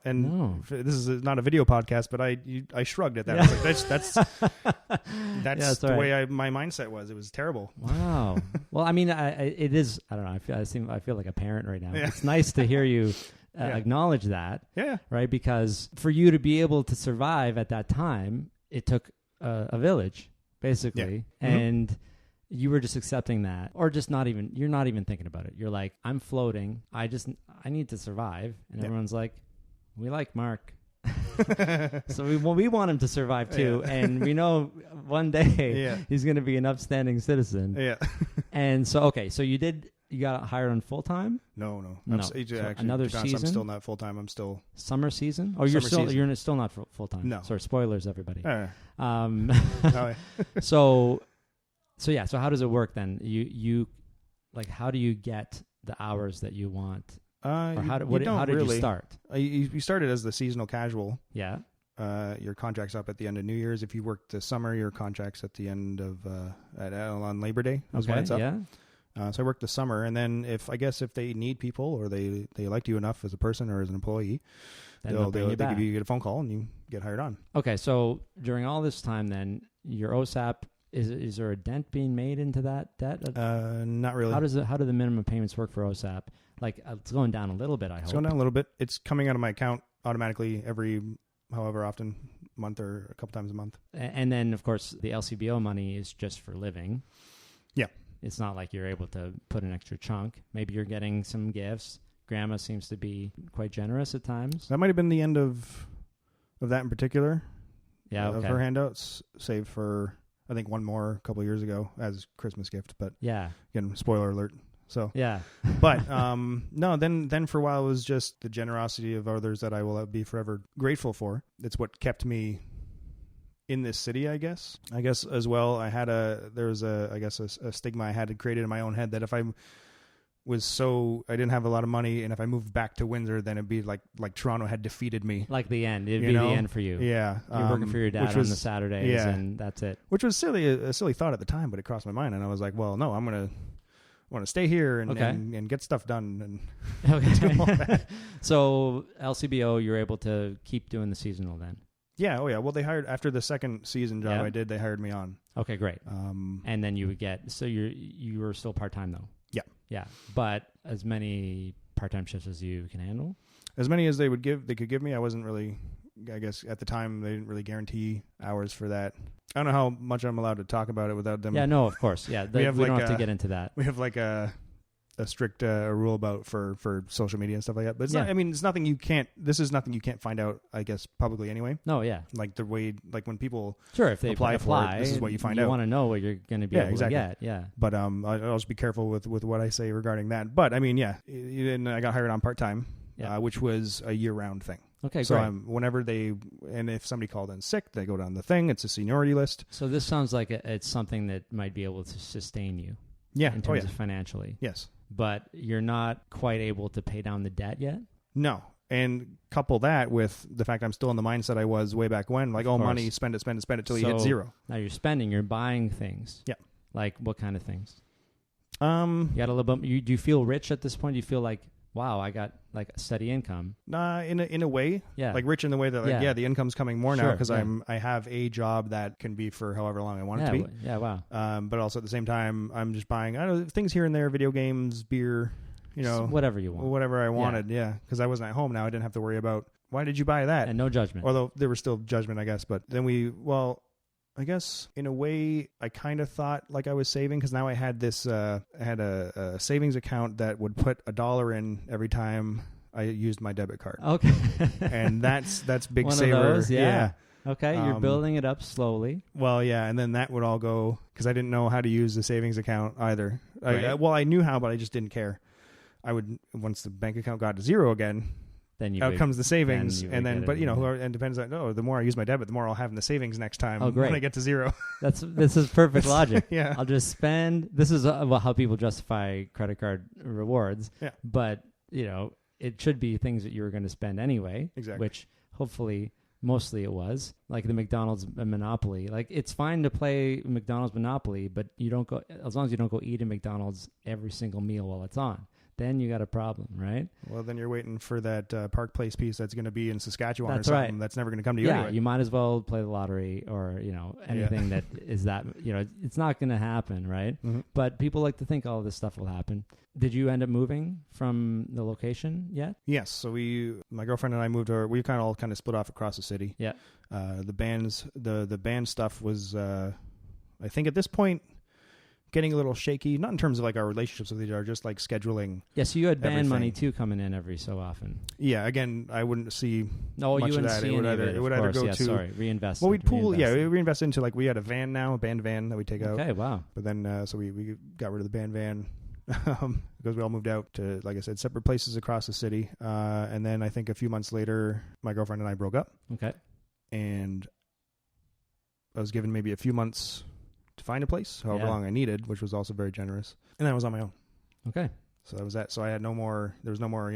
This is not a video podcast, but I shrugged at that. Yeah. I was like, that's the way my mindset was. It was terrible. Wow. Well, I mean, it is. I don't know. I feel like a parent right now. Yeah. It's nice to hear you acknowledge that. Yeah. Right, because for you to be able to survive at that time, it took a village, basically, and you were just accepting that, or just you're not even thinking about it. You're like, I'm floating. I need to survive. And everyone's like, we like Mark. So we want him to survive too. Yeah. And we know one day he's going to be an upstanding citizen. Yeah. And so, okay. So you got hired on full time? No. Actually, another season? I'm still not full time. I'm still summer season. Oh, you're still not full time. No. Sorry, spoilers, everybody. Yeah. So how does it work then? You like, how do you get the hours that you want? Or how did you start? You started as the seasonal casual. Yeah. Your contract's up at the end of New Year's. If you work the summer, your contract's at the end of on Labor Day. When it's up. Yeah. So I worked the summer, and then if they need people or they liked you enough as a person or as an employee, they'll give you a phone call and you get hired on. Okay, so during all this time, then your OSAP. Is there a dent being made into that debt? Not really. How do the minimum payments work for OSAP? Like it's going down a little bit, I hope. It's going down a little bit. It's coming out of my account automatically every however often, month or a couple times a month. And then, of course, the LCBO money is just for living. Yeah. It's not like you're able to put an extra chunk. Maybe you're getting some gifts. Grandma seems to be quite generous at times. That might have been the end of that in particular. Yeah, okay. Of her handouts, saved for, I think, one more a couple of years ago as Christmas gift. But yeah, again, spoiler alert. So yeah. But no, then for a while it was just the generosity of others that I will be forever grateful for. It's what kept me in this city, I guess. I guess as well, I was a stigma I had created in my own head that if I didn't have a lot of money, and if I moved back to Windsor, then it'd be like Toronto had defeated me. Like the end. It'd be the end for you. Yeah. You're working for your dad on the Saturdays, and that's it. Which was a silly thought at the time, but it crossed my mind, and I was like, well, no, I want to stay here and get stuff done. And okay. So LCBO, you're able to keep doing the seasonal then? Yeah. Oh, yeah. Well, they hired after the second season job I did. They hired me on. Okay, great. And then you would get you were still part time though. Yeah. Yeah, but as many part time shifts as you can handle. As many as they could give me. I wasn't really. I guess at the time they didn't really guarantee hours for that. I don't know how much I'm allowed to talk about it without them. Yeah, no, of course. Yeah, we don't have to get into that. We have like a strict rule about for social media and stuff like that. But it's not, I mean, it's nothing you can't. This is nothing you can't find out, I guess, publicly anyway. No, yeah. Like the way, like when people if they apply for it, this is what you find out. You want to know what you're going to be able to get. Yeah. But I'll just be careful with what I say regarding that. But I mean, and I got hired on part time, which was a year round thing. Okay, so great. Whenever and if somebody called in sick, they go down the thing. It's a seniority list. So this sounds like it's something that might be able to sustain you. Yeah. In terms of financially. Yes. But you're not quite able to pay down the debt yet? No. And couple that with the fact I'm still in the mindset I was way back when, like, money, spend it till you hit zero. Now you're spending, you're buying things. Yeah. Like what kind of things? You got a little bit. Do you feel rich at this point? Do you feel like, wow, I got like a steady income? In a way, like rich in the way that the income's coming more now because I have a job that can be for however long I want it to be. Yeah, wow. But also at the same time, I'm just buying things here and there, video games, beer, whatever you want, whatever I wanted. Yeah, because I wasn't at home now. I didn't have to worry about why did you buy that, and no judgment. Although there was still judgment, I guess. But then I guess in a way I kind of thought like I was saving because now I had this I had a savings account that would put $1 in every time I used my debit card. Okay. And that's big One saver. Of those, yeah. Okay, you're building it up slowly. Well, yeah, and then that would all go because I didn't know how to use the savings account either. Right. I knew how, but I just didn't care. I would once the bank account got to zero again. Then out comes the savings, and then and depends on the more I use my debit, the more I'll have in the savings next time when I get to zero. This is perfect logic. Yeah, I'll just spend. This is how people justify credit card rewards. Yeah, but it should be things that you were going to spend anyway. Exactly. Which hopefully, mostly it was like the McDonald's Monopoly. Like it's fine to play McDonald's Monopoly, but you don't go as long as you don't go eat at McDonald's every single meal while it's on. Then you got a problem, right? Well, then you're waiting for that Park Place piece that's going to be in Saskatchewan that's or something. Right. That's never going to come to you anyway. You might as well play the lottery or, anything that is that, it's not going to happen, right? Mm-hmm. But people like to think all of this stuff will happen. Did you end up moving from the location yet? Yes. So my girlfriend and I moved over. We kind of split off across the city. Yeah. The band stuff was, I think at this point, getting a little shaky, not in terms of like our relationships with each other, just like scheduling. Yeah, so you had band money too coming in every so often. Yeah, again, I wouldn't see much of wouldn't that. See It would either go to reinvest. Well, we'd pool. Yeah, we reinvest into we had a van now, a band van that we take out. Okay, wow. But then so we got rid of the band van because we all moved out to, like I said, separate places across the city. And then I think a few months later, my girlfriend and I broke up. Okay. And I was given maybe a few months to find a place, however long I needed, which was also very generous. And then I was on my own. Okay. So that was that. So I had there was no more,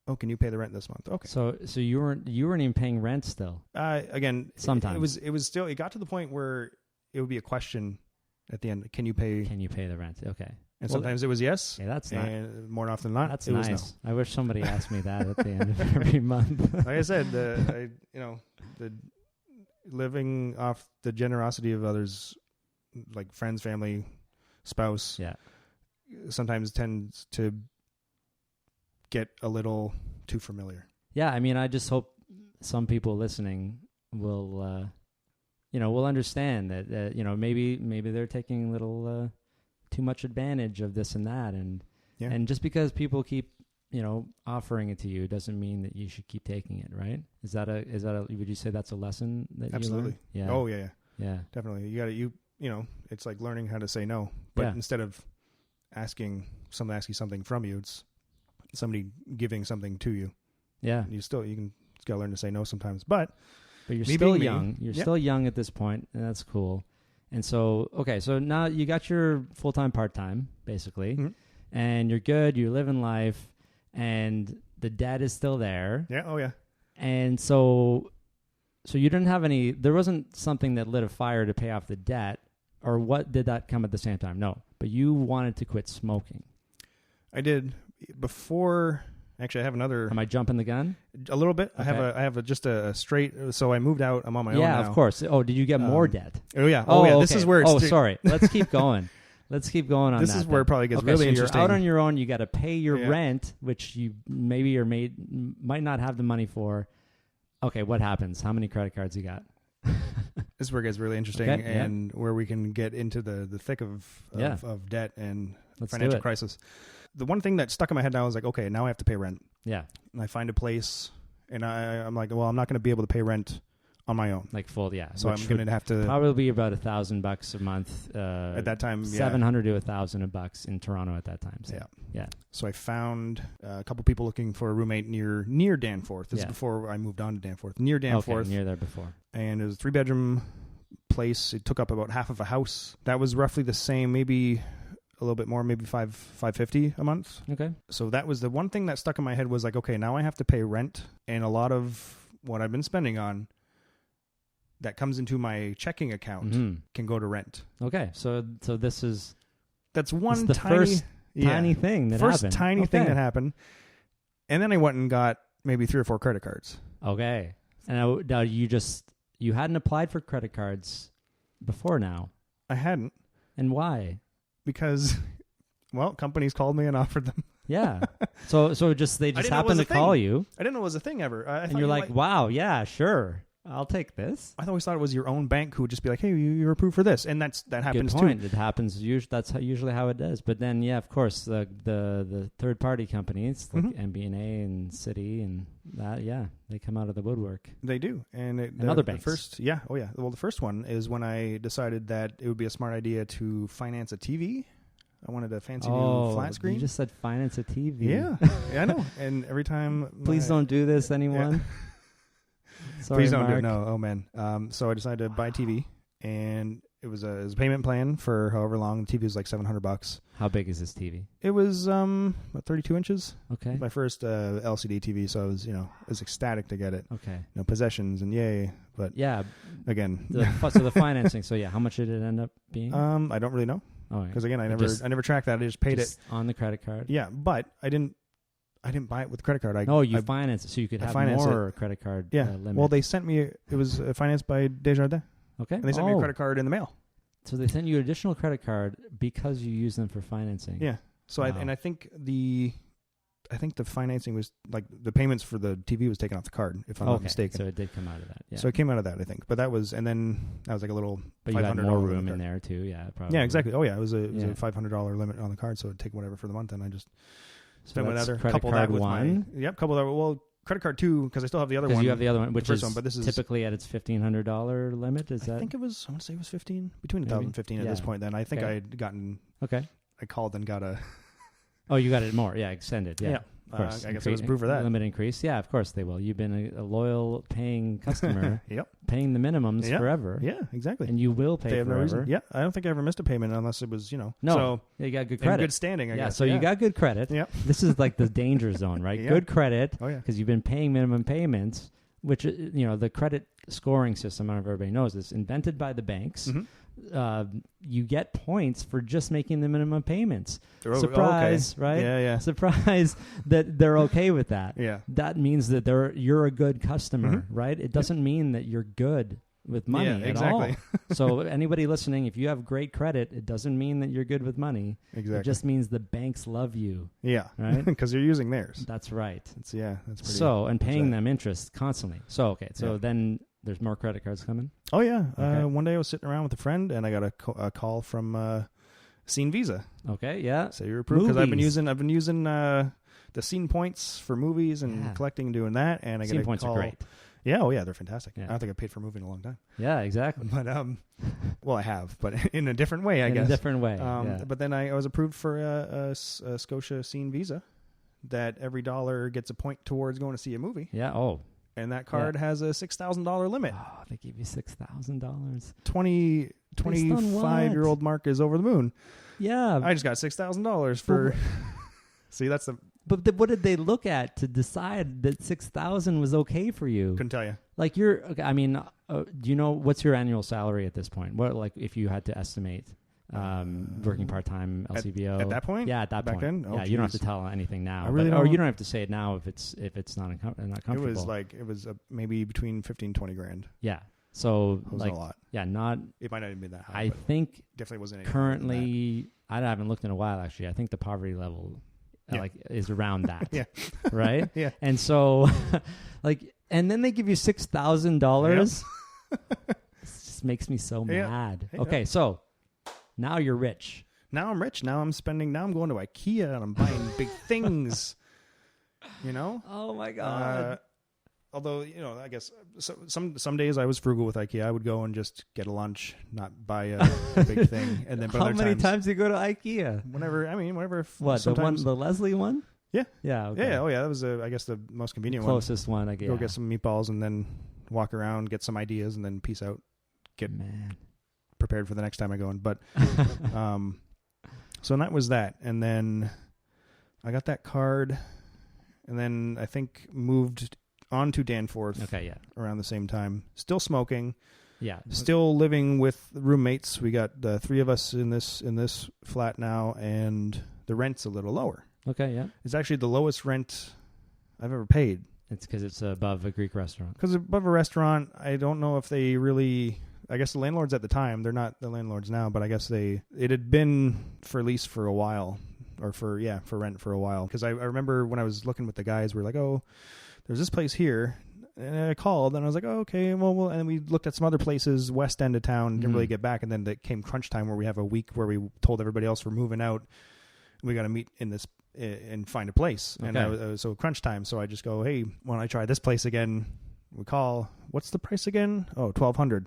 oh, can you pay the rent this month? Okay. So you weren't even paying rent still? Again, sometimes. It was still, it got to the point where it would be a question at the end. Can you pay the rent? Okay. And sometimes it was yes. Yeah, that's nice. And more often than not, that's it nice. was no. I wish somebody asked me that at the end of every month. Like I said, the living off the generosity of others, like friends, family, spouse, sometimes tends to get a little too familiar. Yeah, I mean, I just hope some people listening will, will understand that, maybe they're taking a little too much advantage of this and that, and just because people keep, offering it to you doesn't mean that you should keep taking it, right? Is that would you say that's a lesson that Absolutely. you learned? Yeah. Oh yeah. Yeah. Definitely. You gotta, it's like learning how to say no, but instead of asking someone to ask you something from you, it's somebody giving something to you. Yeah. You gotta learn to say no sometimes, but you're still young. You're still young at this point, and that's cool. And so, okay, so now you got your full-time, part-time, basically, and you're good. You're living life, and the debt is still there. Yeah. Oh yeah. And so you didn't have any. There wasn't something that lit a fire to pay off the debt, or what did that come at the same time? No, but you wanted to quit smoking. I did before. Actually, I have another. Am I jumping the gun? A little bit. Okay. I have just a straight. So I moved out. I'm on my own now. Yeah, of course. Oh, did you get more debt? Oh yeah. Oh yeah. Okay. This is where. It's sorry. Let's keep going. Let's keep going on this that. Is where it probably gets really so interesting. You're out on your own. You got to pay your rent, which you maybe might not have the money for. Okay, what happens? How many credit cards you got? This is where it gets really interesting, and where we can get into the thick of debt and financial crisis. The one thing that stuck in my head now is like, okay, now I have to pay rent. Yeah. And I find a place, and I'm like, well, I'm not going to be able to pay rent on my own. Like full, yeah. So I'm going to have to probably be about $1,000 a month at that time. $700 to $1,000 in Toronto at that time. So, yeah. So I found a couple people looking for a roommate near Danforth. This is before I moved on to Danforth. Near Danforth. Okay, near there before. And it was a 3-bedroom place. It took up about half of a house. That was roughly the same, maybe a little bit more, maybe $550 a month. Okay. So that was the one thing that stuck in my head was like, okay, now I have to pay rent, and a lot of what I've been spending on that comes into my checking account can go to rent. Okay. So that's one first tiny thing that happened. First tiny thing that happened. And then I went and got maybe 3 or 4 credit cards. Okay. And now you hadn't applied for credit cards before now. I hadn't. And why? Because, well, companies called me and offered them. Yeah. So they just happened to call you. I didn't know it was a thing ever. And you're like, wow, yeah, sure. I'll take this. I always thought it was your own bank who would just be like, hey, you're approved for this. And that happens Good point. too. It happens. That's usually how it does. But then, yeah, of course, the third-party companies like MBNA and Citi and that, they come out of the woodwork. They do. And other banks. Well, the first one is when I decided that it would be a smart idea to finance a TV. I wanted a fancy new flat screen. You just said finance a TV. Yeah. Yeah, I know. And every time... Please don't do this, anyone. Yeah. Sorry, Please don't Mark. do it. No. Oh, man. So I decided to buy a TV, and it was a payment plan for however long. The TV was like $700. How big is this TV? It was about 32 inches. Okay. My first LCD TV, so I was ecstatic to get it. Okay. Possessions and yay, but again, so the financing. So how much did it end up being? I don't really know. Because again, I never tracked that. I just paid it on the credit card. Yeah, but I didn't buy it with credit card. You financed it so you could have more credit card limit. Well, they sent me. It was financed by Desjardins. Okay. And they sent me a credit card in the mail. So they sent you an additional credit card because you used them for financing. Yeah. So I think the financing was like the payments for the TV was taken off the card, if I'm not mistaken. So it did come out of that. Yeah. So it came out of that, I think. But that was like a little. But you had more room in there too. Yeah. Probably. Yeah. Exactly. Oh yeah. It was a $500 limit on the card, so it'd take whatever for the month, and I just. So that's credit card one. Couple that. Well, credit card two, because I still have the other one. Because you have the other one, which is but this is typically at its $1,500 limit. I think it was. I want to say it was 15, between 1,000 and 15 at this point. Then I think I had gotten. Okay. I called and got a. Oh, you got it more. Yeah, extended. Yeah. Of course. I guess it was approved for that. Limit increase. Yeah, of course they will. You've been a loyal paying customer. Yep. Paying the minimums forever. Yeah, exactly. And you will pay forever. No reason. Yeah, I don't think I ever missed a payment unless it was, No, so you got good credit. Good standing, I guess. So you got good credit. Yeah. This is like the danger zone, right? Yeah. Good credit. Oh, yeah. Because you've been paying minimum payments, which, the credit scoring system, I don't know if everybody knows this, invented by the banks. Mm-hmm. You get points for just making the minimum payments. Surprise, right? Yeah. Surprise that they're okay with that. Yeah. That means that you're a good customer, right? It doesn't mean that you're good with money Yeah, at exactly. all. So anybody listening, if you have great credit, it doesn't mean that you're good with money. Exactly. It just means the banks love you. Yeah. Right? Because you're using theirs. That's right. That's pretty. So, and paying upsetting. them interest constantly. So, okay. So then there's more credit cards coming? Oh, yeah. Okay. One day I was sitting around with a friend, and I got a call from Scene Visa. Okay, yeah. So you're approved because I've been Movies. using the Scene points for movies and collecting and doing that. And I got Scene a points call. are great. Yeah, oh yeah, they're fantastic. Yeah. I don't think I paid for a movie in a long time. Yeah, exactly. But well, I have, but in a different way, I guess. In a different way. But then I was approved for a Scotia Scene Visa, that every dollar gets a point towards going to see a movie. Yeah. Oh. And that card has a $6,000 limit. Oh, they give you $6,000. 25-year-old Mark is over the moon. Yeah. I just got $6,000 for. See, that's the. But what did they look at to decide that $6,000 was okay for you? Couldn't tell you. Like do you know what's your annual salary at this point? What, like, if you had to estimate working part-time LCBO at that point? Yeah, at that Back point. then? Oh, yeah, you don't have geez. to tell anything now. I really or don't. you don't have to say it now if it's not comfortable. It was maybe between 15 and 20 grand. Yeah. So It was like a lot. yeah, not. It might not even be that high. I think definitely wasn't any currently. I haven't looked in a while actually. I think the poverty level is around that. Yeah. Right. Yeah. And so, and then they give you $6,000. It just makes me so mad. Hey, okay, so now you're rich. Now I'm rich. Now I'm spending. Now I'm going to IKEA and I'm buying big things. You know. Oh my god. Although, I guess some days I was frugal with IKEA. I would go and just get a lunch, not buy a big thing. And then how many times do you go to IKEA? Whenever. What? The Leslie one? Yeah. Yeah. Okay. Yeah. Oh yeah. That was I guess the most convenient closest one. I guess. Go get some meatballs and then walk around, get some ideas, and then peace out. Get prepared for the next time I go in. But so that was that, and then I got that card, and then I think moved on to Danforth. Okay, yeah. Around the same time, still smoking. Yeah. Still living with roommates. We got three of us in this flat now, and the rent's a little lower. Okay, yeah. It's actually the lowest rent I've ever paid. It's because it's above a Greek restaurant. Because above a restaurant, I don't know if they really. I guess the landlords at the time, they're not the landlords now, but I guess it had been for lease for a while, or for rent for a while. Because I remember when I was looking with the guys, we were like, oh, there's this place here. And I called, and I was like, oh, okay, well, and then we looked at some other places, west end of town, didn't really get back. And then it came crunch time where we have a week where we told everybody else we're moving out. We got to meet in this and find a place. Okay. And so crunch time. So I just go, hey, why don't I try this place again? We call, what's the price again? Oh, $1,200.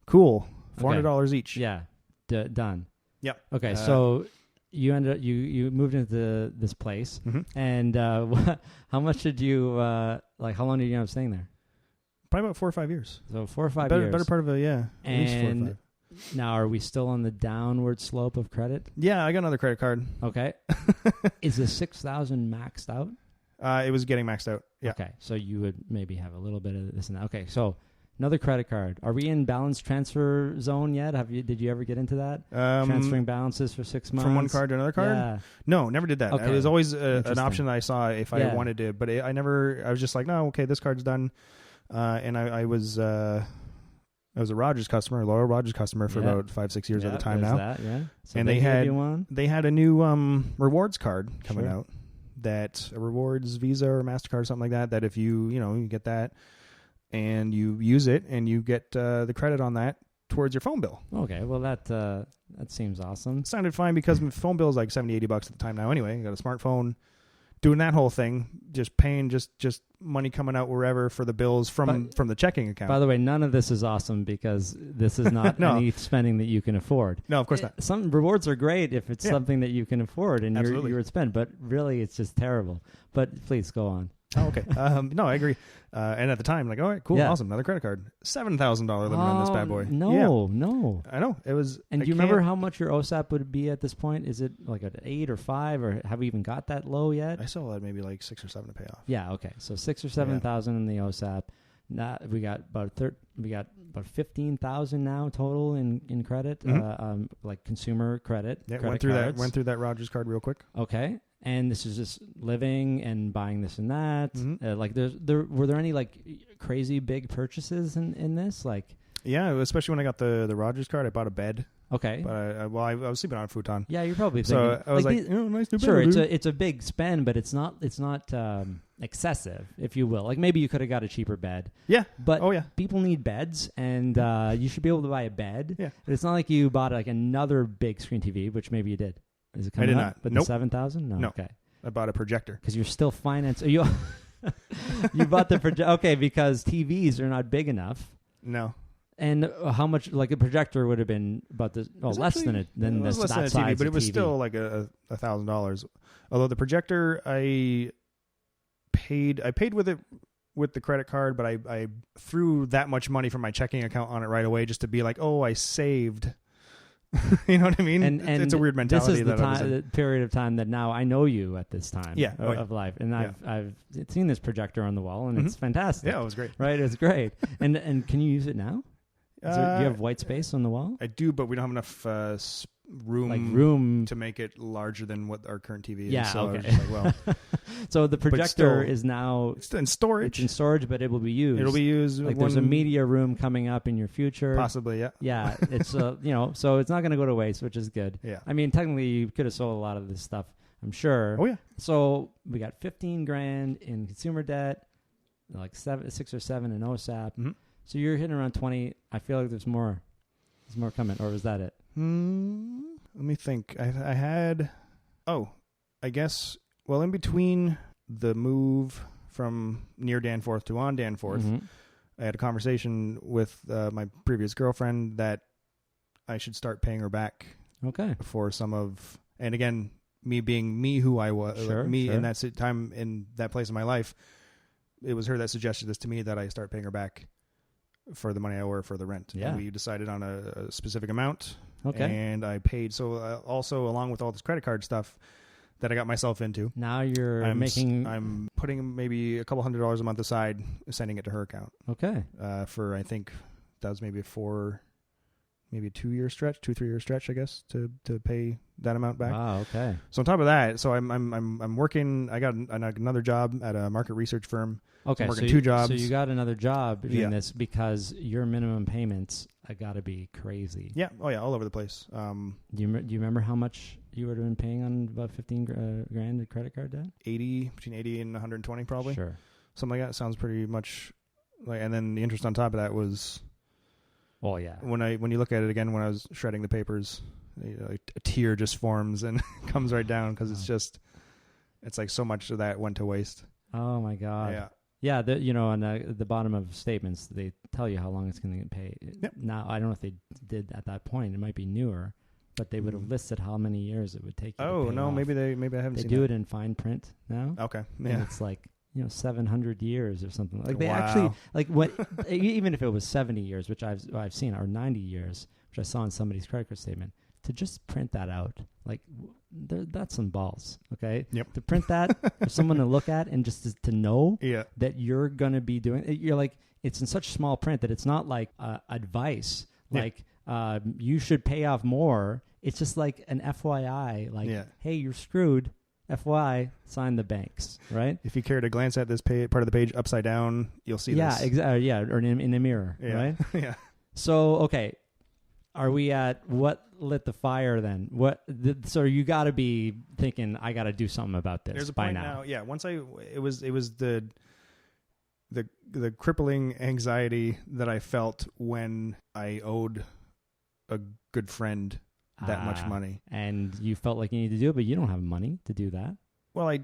Cool. $400 each. Yeah. Done. Yep. Okay. So you ended up, you moved into this place, and how much did you how long did you end up staying there? Probably about 4 or 5 years. So 4 or 5 years. Better part of at least 4 or 5. Now, are we still on the downward slope of credit? Yeah, I got another credit card. Okay. Is the 6,000 maxed out? It was getting maxed out. Yeah. Okay, so you would maybe have a little bit of this and that. Okay, so another credit card. Are we in balance transfer zone yet? Did you ever get into that? Transferring balances for 6 months? From one card to another card? Yeah. No, never did that. Okay. It was always an option that I saw if I wanted to, but I was just like, no, okay, this card's done. And I was a Rogers customer, a loyal Rogers customer for about 5-6 years at the time now. That, yeah. So and they had a new rewards card coming out, that a rewards Visa or MasterCard or something like that, that if you get that and you use it and you get the credit on that towards your phone bill. Okay, well that seems awesome. It sounded fine because my phone bill is like $70-$80 at the time now anyway. I got a smartphone. Doing that whole thing, just paying just money coming out wherever for the bills from the checking account. By the way, none of this is awesome because this is not any spending that you can afford. No, of course not. Some rewards are great if it's something that you can afford and you would spend, but really it's just terrible. But please go on. Oh, okay. No, I agree. And at the time, like, all right, cool, awesome, another credit card, $7,000 limit on this bad boy. No. I know it was. And do you remember how much your OSAP would be at this point? Is it like an 8 or 5, or have we even got that low yet? I still had maybe like 6 or 7 to pay off. Yeah. Okay. So 6 or 7,000 in the OSAP. Now we got about 15,000 now total in credit, like consumer credit. Yeah, went through that Rogers card real quick. Okay. And this is just living and buying this and that. Like, were there any like crazy big purchases in this? Like, Yeah, especially when I got the Rogers card, I bought a bed. Okay. But I was sleeping on a futon. Yeah, you're probably thinking. So I was like, nice new bed. Sure, it's a big spend, but it's not excessive, if you will. Like maybe you could have got a cheaper bed. Yeah. But oh yeah, people need beds, and you should be able to buy a bed. Yeah. It's not like you bought like another big screen TV, which maybe you did. Is it coming I did up not. with Nope. the 7,000? No. Okay. I bought a projector. Because you're still financing. You bought the projector. Okay, because TVs are not big enough. No. And how much, like a projector would have been about this, less than less than a TV, but it was still like $1,000. Although the projector, I paid with it with the credit card, but I threw that much money from my checking account on it right away just to be like, oh, I saved. You know what I mean? And it's a weird mentality. This is the period of time that now I know you at this time of life. And I've seen this projector on the wall, and it's fantastic. Yeah, it was great. Right? It's great. And can you use it now? Do you have white space on the wall? I do, but we don't have enough room to make it larger than what our current TV is. Yeah, so okay. I was just like, well. So the projector is now... It's in storage. It's in storage, but it will be used. It'll be used. Like there's a media room coming up in your future. Possibly, yeah. Yeah, it's, so it's not going to go to waste, which is good. Yeah. I mean, technically, you could have sold a lot of this stuff, I'm sure. Oh, yeah. So we got $15,000 in consumer debt, like 6 or 7 in OSAP. Mm-hmm. So you're hitting around 20. I feel like there's more. There's more coming, or was that it? Let me think. I had... Oh, I guess... Well, in between the move from near Danforth to on Danforth, I had a conversation with my previous girlfriend that I should start paying her back. Okay. For some of... And again, me being me who I was, in that time, in that place in my life, it was her that suggested this to me, that I start paying her back for the money I owe her for the rent. Yeah. And we decided on a specific amount. Okay. And I paid. So also, along with all this credit card stuff that I got myself into, now I'm putting maybe a couple $100 a month aside, sending it to her account. Okay. For, I think that was maybe a 2-3 year stretch, I guess, to pay that amount back. Wow. Okay. So on top of that, so I'm working. I got another job at a market research firm. Okay. So I'm working 2 jobs. So you got another job doing this because your minimum payments got to be crazy. Yeah. Oh yeah. All over the place. Do you remember how much you would have been paying on about $15,000 in credit card debt? Between 80 and 120 probably. Sure. Something like that. Sounds pretty much like. And then the interest on top of that was. Oh yeah. When you look at it again, when I was shredding the papers, a tear just forms and comes right down because it's like so much of that went to waste. Oh my God. Yeah. Yeah. On the bottom of statements, they tell you how long it's going to get paid. Yep. Now I don't know if they did at that point. It might be newer, but they would have listed how many years it would take. Oh to pay no, off. maybe I haven't. They seen do that. it in fine print now. Okay. And Yeah. it's like 700 years or something. Like they Wow. actually like what even if it was 70 years, which I've seen, or 90 years, which I saw in somebody's credit card statement, to just print that out, like that's some balls. Okay. Yep. To print that for someone to look at and just to know that you're gonna be doing it. You're like, it's in such small print that it's not like advice. Like you should pay off more. It's just like an FYI. Like, hey, you're screwed. FY, sign the banks, right? If you care to glance at this part of the page upside down, you'll see this. Yeah, exactly. Yeah, or in a mirror, right? Yeah. So, okay, are we at what lit the fire then? So you got to be thinking, I got to do something about this. There's a by point now. Yeah, once it was the crippling anxiety that I felt when I owed a good friend that much money, and you felt like you need to do it, but you don't have money to do that. Well, I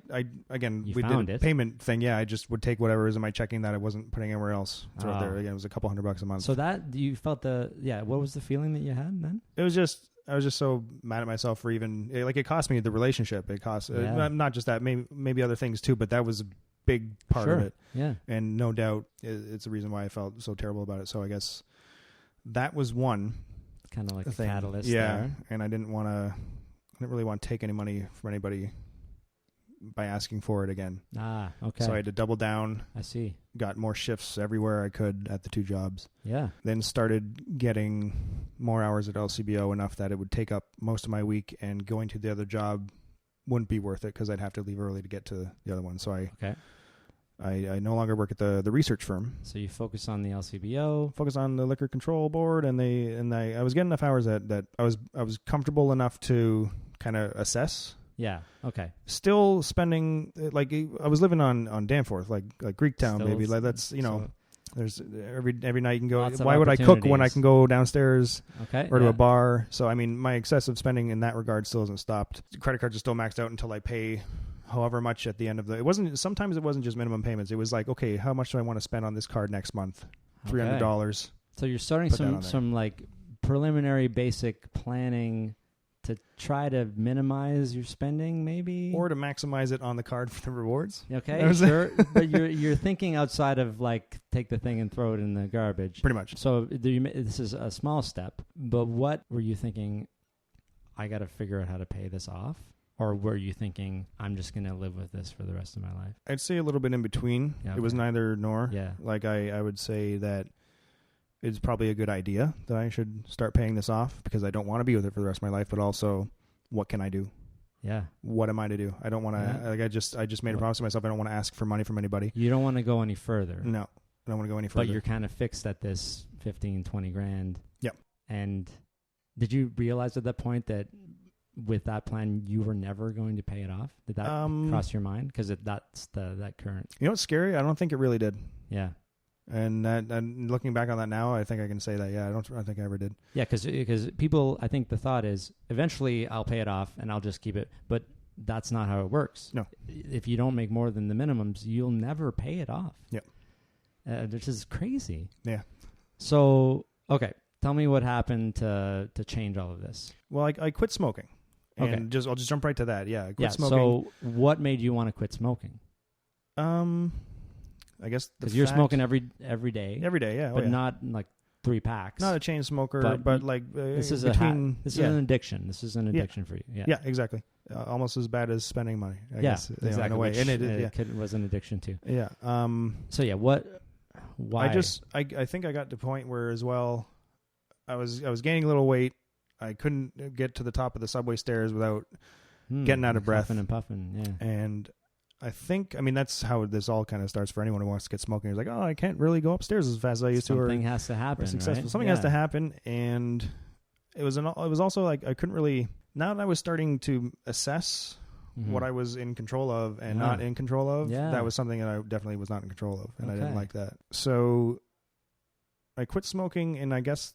again, we did a payment thing. Yeah, I just would take whatever is in my checking that I wasn't putting anywhere else. Throw it there. Again, it was a couple $100 a month. So that you felt what was the feeling that you had then? It was just, I was just so mad at myself for even it cost me the relationship. It cost not just that, maybe other things too, but that was a big part of it. Yeah, and no doubt it's the reason why I felt so terrible about it. So I guess that was one. Kind of like a catalyst. Yeah, and I didn't really want to take any money from anybody by asking for it again. Okay. So I had to double down. I see. Got more shifts everywhere I could at the 2 jobs. Yeah. Then started getting more hours at LCBO, enough that it would take up most of my week, and going to the other job wouldn't be worth it because I'd have to leave early to get to the other one. So I I no longer work at the research firm. So you focus on the LCBO. Focus on the liquor control board, and I was getting enough hours that I was comfortable enough to kind of assess. Yeah. Okay. Still spending like I was living on Danforth, like Greektown, Still, baby. Like that's so there's every night you can go. Lots of Why would I cook when I opportunities. can go downstairs Okay. or to a bar? So I mean, my excessive spending in that regard still hasn't stopped. Credit cards are still maxed out until I pay however much at the end of sometimes it wasn't just minimum payments. It was like, okay, how much do I want to spend on this card next month? $300. So you're starting Put that on there. some like preliminary basic planning to try to minimize your spending, maybe, Or to maximize it on the card for the rewards. okay, sure. But you're thinking outside of like take the thing and throw it in the garbage. Pretty much. So this is a small step. But what were you thinking? I got to figure out how to pay this off. Or were you thinking, I'm just going to live with this for the rest of my life? I'd say a little bit in between. Yeah, It was okay. neither nor. Yeah. Like I would say that it's probably a good idea that I should start paying this off because I don't want to be with it for the rest of my life, but also what can I do? Yeah. What am I to do? I don't want to, Yeah. like I just made a promise to myself. I don't want to ask for money from anybody. You don't want to go any further. No, I don't want to go any further. But you're kind of fixed at this 15, 20 grand. Yep. And did you realize at that point that with that plan, you were never going to pay it off? Did that cross your mind? Because that's that current. You know what's scary? I don't think it really did. Yeah. And looking back on that now, I think I can say that, yeah, I don't think I ever did. Yeah, because people, I think the thought is eventually I'll pay it off and I'll just keep it. But that's not how it works. No. If you don't make more than the minimums, you'll never pay it off. Yep. Which is crazy. Yeah. So, okay, tell me what happened to change all of this. Well, I quit smoking. Okay. And I'll just jump right to that. Yeah, I quit Yeah, smoking. so what made you want to quit smoking? I guess Because you're smoking every day. every day, yeah. But not like 3 packs. not a chain smoker, but like this is between, this is an addiction. This is an addiction for you. Yeah. Yeah, exactly. Almost as bad as spending money. I Yeah, guess, exactly. in a way. Which, And it was an addiction too. yeah. So yeah, why? I think I got to the point where as well, I was gaining a little weight. I couldn't get to the top of the subway stairs without getting out of breath. Huffing and puffing, yeah. And I think, that's how this all kind of starts for anyone who wants to get smoking. It's like, oh, I can't really go upstairs as fast as I used Something to. has to happen, Successful. right? Something has to happen, and it was also like I couldn't really. Now that I was starting to assess what I was in control of and not in control of, that was something that I definitely was not in control of, and I didn't like that. So I quit smoking, and I guess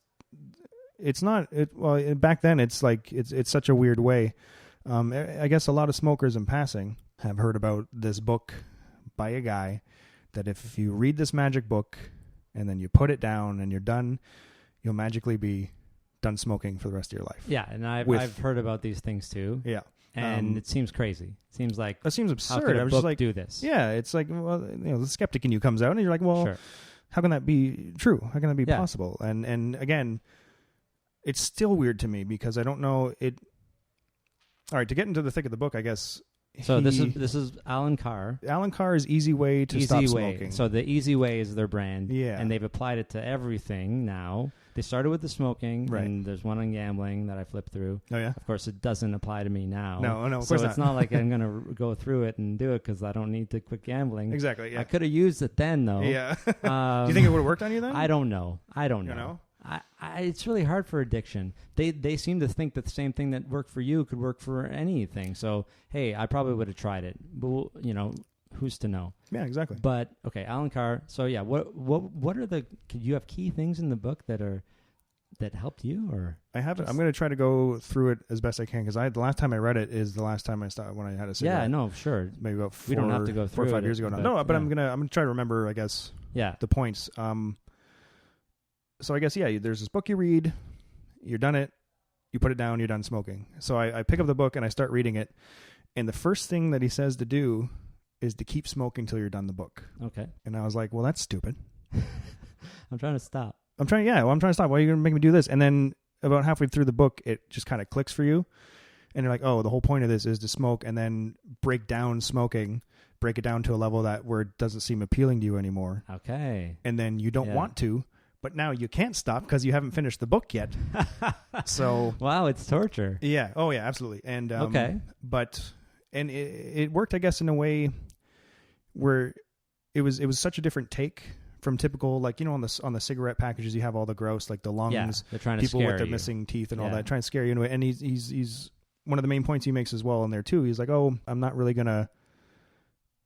it's not. Back then it's like it's such a weird way. I guess a lot of smokers in passing have heard about this book by a guy that if you read this magic book and then you put it down and you're done, you'll magically be done smoking for the rest of your life. Yeah, and I've heard about these things too. Yeah. And it seems crazy. It seems like That seems absurd. how could I a was book just like, do this? yeah, it's like, well, the skeptic in you comes out and you're like, well, Sure. how can that be true? How can that be Yeah. possible? And again, it's still weird to me because I don't know it. All right, to get into the thick of the book, I guess. So this is Alan Carr. Alan Carr's Easy Way to Stop Smoking. So the Easy Way is their brand. Yeah. And they've applied it to everything now. They started with the smoking, Right. and there's one on gambling that I flipped through. Oh, yeah? Of course, it doesn't apply to me now. No, of so course it's not like I'm going to go through it and do it because I don't need to quit gambling. Exactly, yeah. I could have used it then, though. Yeah. Do you think it would have worked on you then? I don't know. You know? It's really hard for addiction. They seem to think that the same thing that worked for you could work for anything. So, hey, I probably would have tried it. But, who's to know? Yeah, exactly. But, okay, Alan Carr. So, yeah, what are do you have key things in the book that helped you? Or I haven't. I'm going to try to go through it as best I can because the last time I read it is the last time I stopped when I had a cigarette. Yeah, no, sure. Maybe about We don't have to go 4 or through 5 it, years ago now. but, No, but yeah. I'm gonna try to remember, I guess, Yeah. the points. So I guess, yeah, there's this book you read, you're done it, you put it down, you're done smoking. So I pick up the book and I start reading it, and the first thing that he says to do is to keep smoking till you're done the book. Okay. And I was like, well, that's stupid. I'm trying to stop. I'm trying to stop. Why are you going to make me do this? And then about halfway through the book, it just kind of clicks for you. And you're like, oh, the whole point of this is to smoke and then break down smoking, break it down to a level where it doesn't seem appealing to you anymore. Okay. And then you don't want to, but now you can't stop because you haven't finished the book yet. So wow, it's torture. yeah. Oh yeah, absolutely. And okay. But it worked, I guess, in a way where it was such a different take from typical, like, you know, on the cigarette packages, you have all the gross, like the lungs, they're trying to people scare with their you. missing teeth and all that, trying to scare you into it. And he's one of the main points he makes as well in there too. He's like, oh, I'm not really going to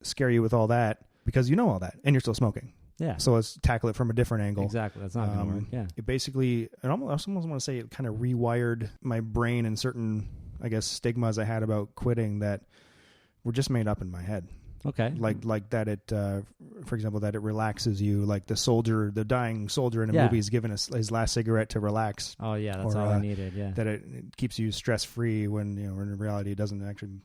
scare you with all that because you know all that and you're still smoking. Yeah. So let's tackle it from a different angle. Exactly. That's not going to work. Yeah. It basically, I almost want to say it kind of rewired my brain and certain, I guess, stigmas I had about quitting that were just made up in my head. Okay. Like that it, for example, that it relaxes you. Like the dying soldier in a movie is given his last cigarette to relax. Oh yeah, that's all I needed. Yeah. That it keeps you stress free when, you know, in reality it doesn't actually,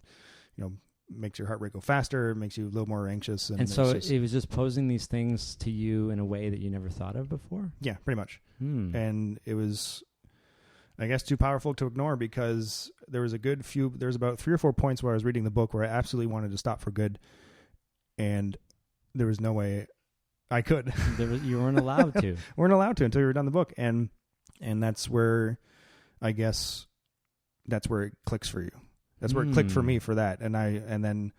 you know, makes your heart rate go faster, makes you a little more anxious. And so it was just posing these things to you in a way that you never thought of before? Yeah, pretty much. And it was, I guess, too powerful to ignore because there was about 3 or 4 points where I was reading the book where I absolutely wanted to stop for good. And there was no way I could. You weren't allowed to. Weren't allowed to until you were done the book. And that's where, I guess, that's where it clicks for you. That's where it clicked for me for that. And then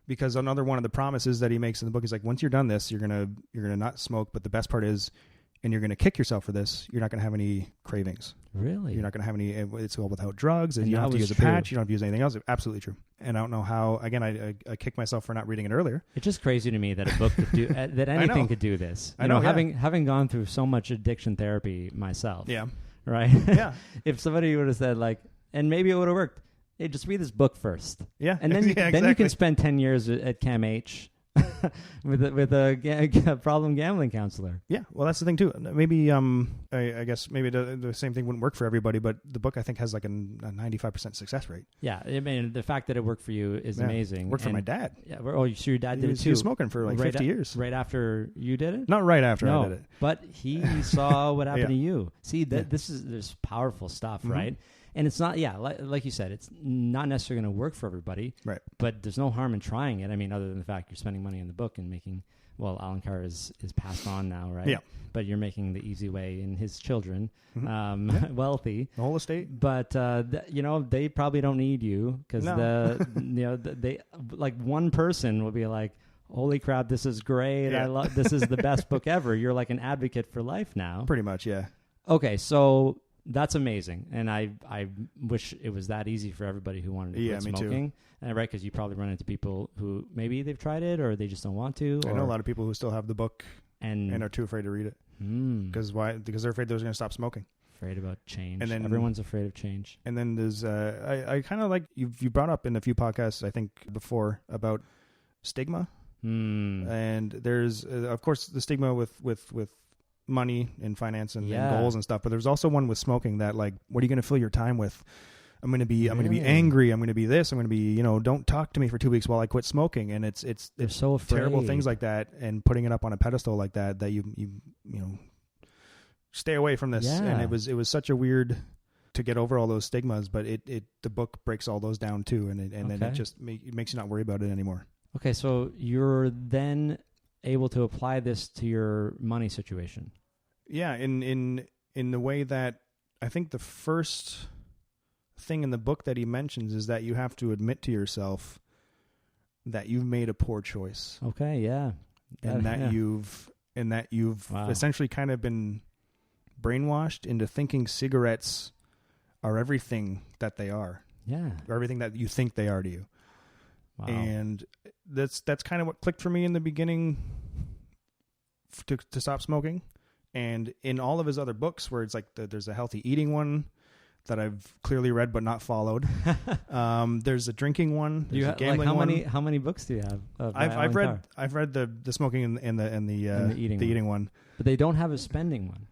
because another one of the promises that he makes in the book is like, once you're done this, you're gonna not smoke. But the best part is, and you're gonna kick yourself for this, you're not gonna have any cravings. Really? You're not gonna have any. It's all without drugs. And you don't have to use a true. patch. You don't have to use anything else. Absolutely true. And I don't know how. Again, I kicked myself for not reading it earlier. It's just crazy to me that a book could do that. Anything could do this. You know, having gone through so much addiction therapy myself. Yeah. Right. Yeah. If somebody would have said like, and maybe it would have worked. Hey, just read this book first. Yeah. And then then you can spend 10 years at Cam H with a problem gambling counselor. Yeah. Well, that's the thing too. Maybe I guess maybe the same thing wouldn't work for everybody, but the book I think has like a 95% success rate. Yeah. I mean, the fact that it worked for you is amazing. Worked for my dad. Yeah. Oh, so your dad did it too? He was smoking for like 50 years. Right after you did it? Not right after I did it. But he saw what happened to you. See, there's powerful stuff, right? And it's not, like you said, it's not necessarily going to work for everybody. Right. But there's no harm in trying it. I mean, other than the fact you're spending money on the book and making, well, Alan Carr is passed on now, right? Yeah. But you're making the easy way in his children wealthy. The whole estate. But, they probably don't need you because they like one person will be like, holy crap, this is great. Yeah. This is the best book ever. You're like an advocate for life now. Pretty much, yeah. Okay, so that's amazing, and I wish it was that easy for everybody who wanted to quit smoking. And right, because you probably run into people who maybe they've tried it or they just don't want to. I know a lot of people who still have the book and are too afraid to read it. Because why? Because they're afraid they're going to stop smoking. Afraid about change. And then everyone's afraid of change. And then there's I kind of like you brought up in a few podcasts I think before about stigma. And there's of course the stigma with money and finance and goals and stuff, but there's also one with smoking that like, what are you going to fill your time with? I'm going to be angry. I'm going to be this. I'm going to be, don't talk to me for 2 weeks while I quit smoking. And they're so afraid. Terrible things like that. And putting it up on a pedestal like that you stay away from this. Yeah. And it was such a weird to get over all those stigmas, but the book breaks all those down too. And then it just makes you not worry about it anymore. Okay. So you're then able to apply this to your money situation. Yeah, in the way that I think the first thing in the book that he mentions is that you have to admit to yourself that you've made a poor choice. Okay, yeah. And that you've essentially kind of been brainwashed into thinking cigarettes are everything that they are. Yeah. Or everything that you think they are to you. Wow. And that's kind of what clicked for me in the beginning to stop smoking. And in all of his other books where it's like there's a healthy eating one that I've clearly read but not followed. There's a drinking one. There's a gambling one. How many books do you have? I've read the smoking and the eating one. But they don't have a spending one.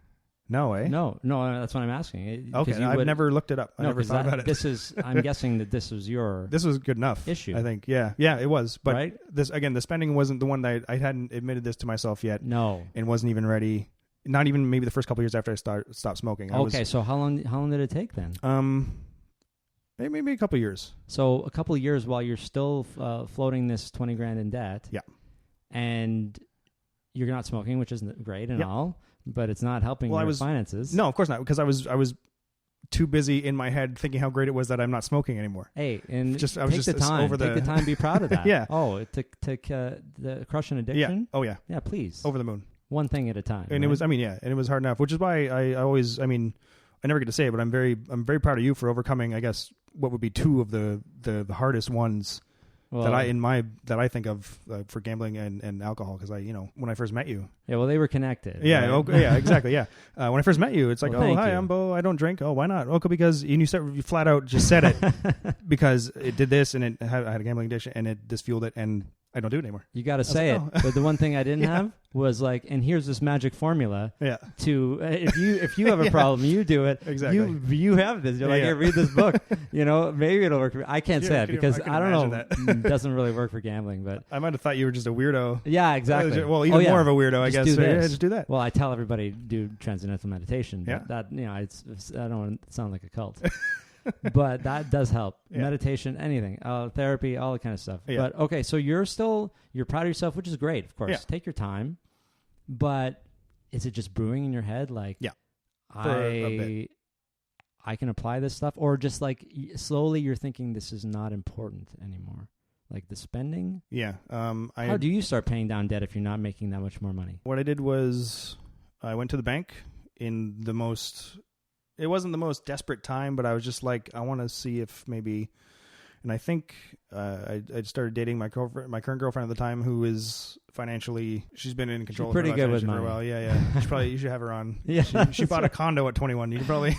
No, eh? No, that's what I'm asking. Okay, I've never looked it up. I never thought about it. I'm guessing that this was your This was good enough issue. I think. Yeah, it was. But right? the spending wasn't the one that I hadn't admitted this to myself yet. No. And wasn't even ready. Not even maybe the first couple of years after I stopped smoking. So how long did it take then? Maybe a couple of years. So a couple of years while you're still floating this $20,000 in debt. Yeah. And you're not smoking, which isn't great and all, but it's not helping your finances. No, of course not, because I was too busy in my head thinking how great it was that I'm not smoking anymore. Hey, and I was take the time. Take the time. Be proud of that. Yeah. Oh, to the crush an addiction. Yeah. Oh yeah. Yeah. Please. Over the moon. One thing at a time. And right? it was. I mean, yeah, and it was hard enough. Which is why I always. I mean, I never get to say it, but I'm very proud of you for overcoming. I guess what would be two of the hardest ones. Well, that I think of for gambling and alcohol, because when I first met you. Yeah, well, they were connected. Yeah, right? okay, yeah, exactly. Yeah, when I first met you, it's like, well, hi, I'm Bo. I don't drink. Oh, why not? Okay, because you flat out just said it because it did this and I had a gambling addiction and it just fueled it and I don't do it anymore. You got to say it. But the one thing I didn't have was like, and here's this magic formula. Yeah. To if you have a problem, you do it. Exactly. You have this. You're like, hey, read this book. Maybe it'll work for me. I can't say that because I don't know. It doesn't really work for gambling. But I might have thght you were just a weirdo. Yeah, exactly. Well, even more of a weirdo, I guess. Just do that. Well, I tell everybody do transcendental meditation. But yeah. That I don't want to sound like a cult. But that does help. Yeah. Meditation, anything, therapy, all that kind of stuff. Yeah. But okay, so you're proud of yourself, which is great, of course. Yeah. Take your time. But is it just brewing in your head? Like, yeah, I can apply this stuff, or just like slowly you're thinking this is not important anymore, like the spending. Yeah. How do you start paying down debt if you're not making that much more money? What I did was I went to the bank it wasn't the most desperate time, but I was just like, I want to see if maybe, and I think I started dating my current girlfriend at the time, who is financially, she's been in control. She's pretty good with money. For a while. Yeah. You should have her on. Yeah, she bought a condo at 21. You can probably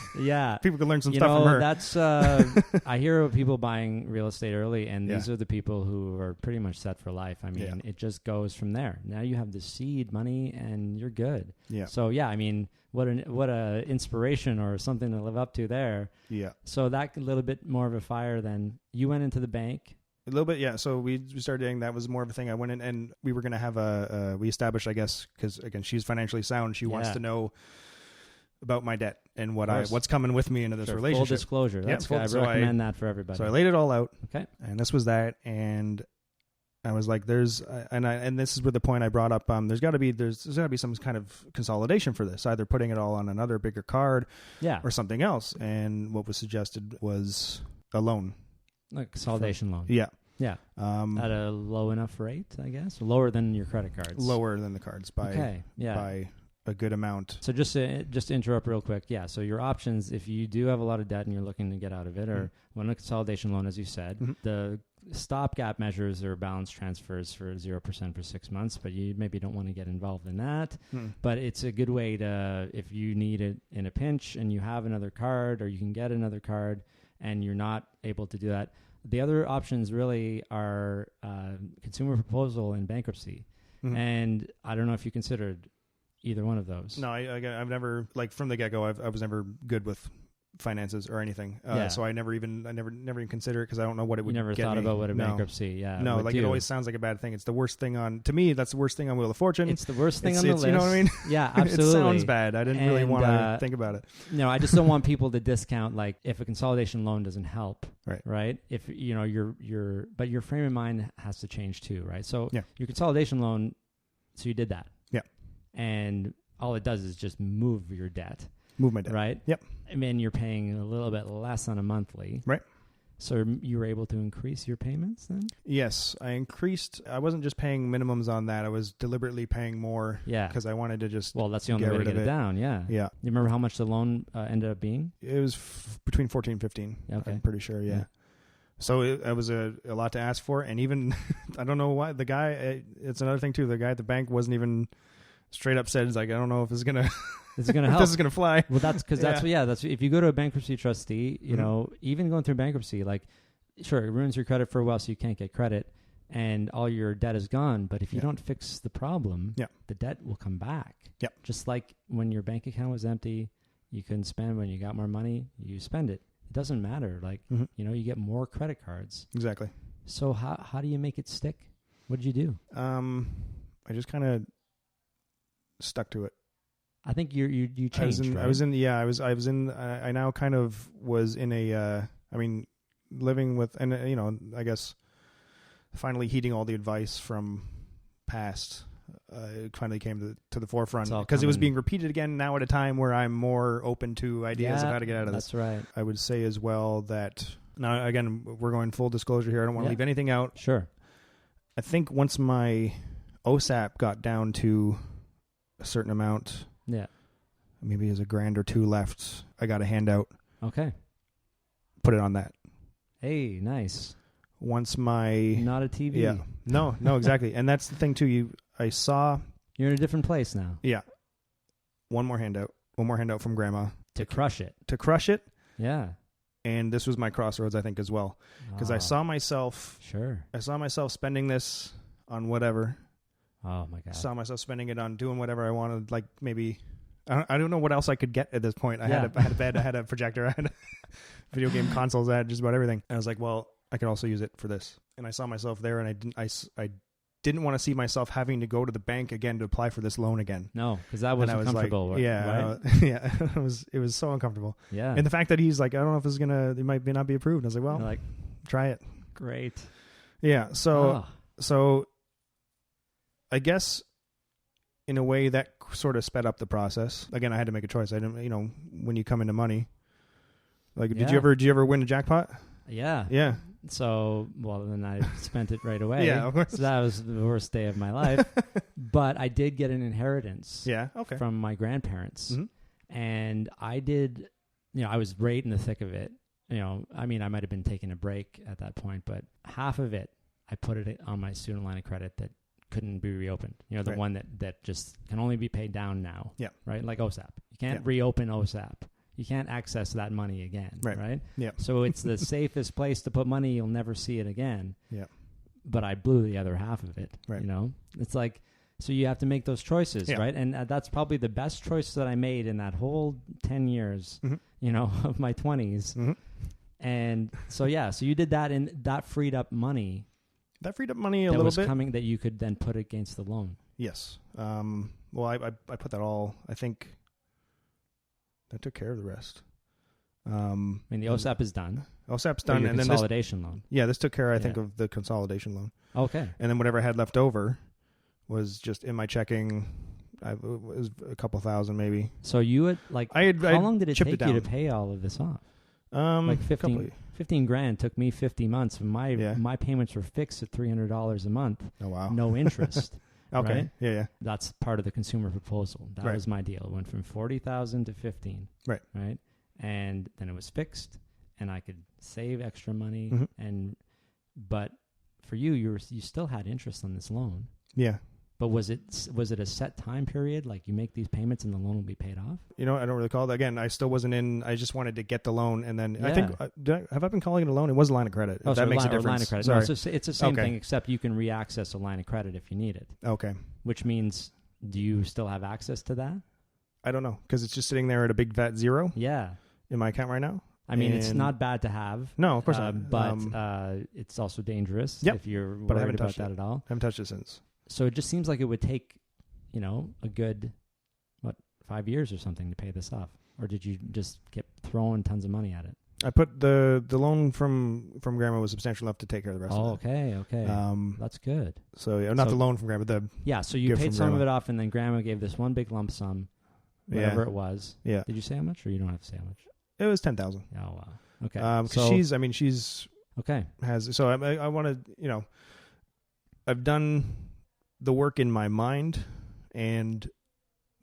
people can learn some stuff from her. That's I hear of people buying real estate early, and these are the people who are pretty much set for life. I mean, it just goes from there. Now you have the seed money, and you're good. Yeah. So I mean, what a inspiration or something to live up to there. Yeah. So that a little bit more of a fire than you went into the bank. A little bit, yeah. So we started dating. That was more of a thing. I went in and we were going to have we established, I guess, because again, she's financially sound. She wants to know about my debt and what's coming with me into this relationship. Full disclosure. That's good. I recommend that for everybody. So I laid it all out. Okay. And this was that. And I was like, and this is where the point I brought up. There's got to be some kind of consolidation for this, either putting it all on another bigger card, or something else. And what was suggested was a loan, like consolidation loan. Yeah, yeah. At a low enough rate, I guess, lower than your credit cards. Lower than the cards by a good amount. So just to interrupt real quick, yeah. So your options, if you do have a lot of debt and you're looking to get out of it, or one a consolidation loan, as you said, the stopgap measures or balance transfers for 0% for 6 months, but you maybe don't want to get involved in that. But it's a good way to, if you need it in a pinch and you have another card, or you can get another card and you're not able to do that. The other options really are consumer proposal and bankruptcy. And I don't know if you considered either one of those. No, I've never, like from the get-go, I was never good with finances or anything. So I never even consider it because I don't know what it would get me. You never thought about what a bankruptcy, No, like it always sounds like a bad thing. It's the worst thing to me, that's the worst thing on Wheel of Fortune. It's the worst thing on the list. You know what I mean? Yeah, absolutely. It sounds bad. I didn't really want to think about it. No, I just don't want people to discount, like, if a consolidation loan doesn't help, right? If, but your frame of mind has to change too, right? So your consolidation loan, so you did that. Yeah. And all it does is just move your debt. Move my debt. Right? Yep. I mean, you're paying a little bit less on a monthly. Right. So you were able to increase your payments then? Yes. I wasn't just paying minimums on that. I was deliberately paying more. Yeah. Because I wanted to just that's the only way to get it down. Yeah. Yeah. You remember how much the loan ended up being? It was between 14 and 15. Okay. I'm pretty sure. Yeah. So it was a lot to ask for. And even, I don't know why, the guy, it's another thing too. The guy at the bank wasn't even straight up said, he's like, I don't know if this is going to... This is going to help. This is going to fly. Well, that's because that's if you go to a bankruptcy trustee, you know, even going through bankruptcy, like, sure, it ruins your credit for a while, so you can't get credit, and all your debt is gone. But if you don't fix the problem, the debt will come back. Yeah. Just like when your bank account was empty, you couldn't spend. When you got more money, you spend it. It doesn't matter. Like, you get more credit cards. Exactly. So how do you make it stick? What did you do? I just kind of stuck to it. I think you changed. I now kind of was in a, living with, and I guess finally heeding all the advice from past, it finally came to the forefront, all because it was coming- being repeated again now at a time where I'm more open to ideas of how to get out of this. That's right. I would say as well that, now again, we're going full disclosure here. I don't want to Yeah. leave anything out. Sure. I think once my OSAP got down to a certain amount, Yeah. maybe there's $1,000 or $2,000 left, I got a handout, Okay. put it on that. Hey, nice. Once my... Not a TV. Yeah. No, exactly. And that's the thing too. I saw... You're in a different place now. Yeah. One more handout from Grandma. To crush it. To crush it. Yeah. And this was my crossroads, I think, as well. Because I saw myself... Sure. I saw myself spending this on whatever. Oh, my God. Saw myself spending it on doing whatever I wanted. Like maybe... I don't know what else I could get at this point. I had a bed, I had a projector, I had video game consoles, I had just about everything. And I was like, well, I could also use it for this. And I saw myself there, and I didn't want to see myself having to go to the bank again to apply for this loan again. No, because that wasn't comfortable. Like, yeah, right? yeah, it was so uncomfortable. Yeah. And the fact that he's like, I don't know if this is it might not be approved. I was like, well, You're like, try it. great. Yeah. So I guess in a way that sort of sped up the process. Again, I had to make a choice. I didn't, when you come into money, like, did you ever win a jackpot? Yeah. Yeah. So, well, then I spent it right away. Yeah, of course. So that was the worst day of my life. But I did get an inheritance from my grandparents. Mm-hmm. And I did, I was right in the thick of it. I might have been taking a break at that point, but half of it, I put it on my student line of credit that couldn't be reopened. The right. one that just can only be paid down now. Yeah. Right? Like OSAP. You can't reopen OSAP. You can't access that money again. Right? Yeah. So it's the safest place to put money. You'll never see it again. Yeah. But I blew the other half of it. Right. It's like, so you have to make those choices, yeah. right? And that's probably the best choice that I made in that whole 10 years, of my 20s. Mm-hmm. And so, so you did that, and that freed up money. That freed up money a that little was bit. Coming that you could then put against the loan. Yes. Well, I put that all, I think that took care of the rest. The OSAP is done. OSAP's done. Your and consolidation loan. Yeah, this took care, I think, of the consolidation loan. Okay. And then whatever I had left over was just in my checking. It was a couple thousand maybe. So you had, how long did it take you to pay all of this off? Like 15 grand took me 50 months. My payments were fixed at $300 a month. Oh, wow. No interest. Okay. Right? Yeah. That's part of the consumer proposal. That was my deal. It went from 40,000 to 15. Right. Right. And then it was fixed, and I could save extra money. Mm-hmm. But for you still had interest on this loan. Yeah. But was it a set time period? Like you make these payments and the loan will be paid off? I don't really recall that. Again, I still wasn't in. I just wanted to get the loan, and then I think have I been calling it a loan? It was a line of credit. Oh, that makes a difference. Line of credit. Sorry. No, it's the same thing, except you can reaccess a line of credit if you need it. Okay. Which means, do you still have access to that? I don't know, because it's just sitting there at a big fat zero. Yeah. In my account right now. I mean, it's not bad to have. No, of course not. But it's also dangerous if you're worried about that at all. I haven't touched it since. So it just seems like it would take, a good, 5 years or something to pay this off? Or did you just keep throwing tons of money at it? I put the loan from Grandma was substantial enough to take care of the rest of it. Okay. That's good. So not the loan from Grandma, so you paid some of it off, and then Grandma gave this one big lump sum, whatever it was. Yeah. Did you say how much, or you don't have to say how much? It was $10,000. Oh wow. Okay. Because she's okay. So I want to, I've done the work in my mind and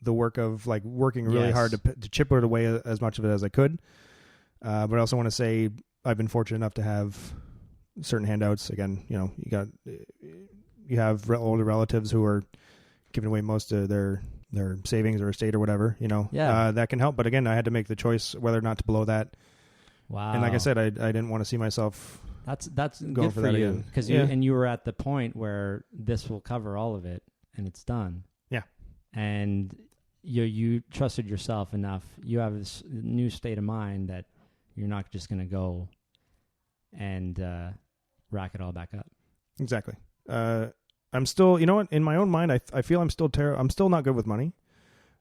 the work of working really hard to chip it away as much of it as I could. But I also want to say I've been fortunate enough to have certain handouts. Again, you have older relatives who are giving away most of their savings or estate or whatever, that can help. But again, I had to make the choice whether or not to blow that. Wow. And like I said, I didn't want to see myself. That's going good for for that you, again. because you were at the point where this will cover all of it and it's done. Yeah. And you trusted yourself enough. You have this new state of mind that you're not just going to go and rack it all back up. Exactly. I'm still, in my own mind, I feel I'm still I'm still not good with money.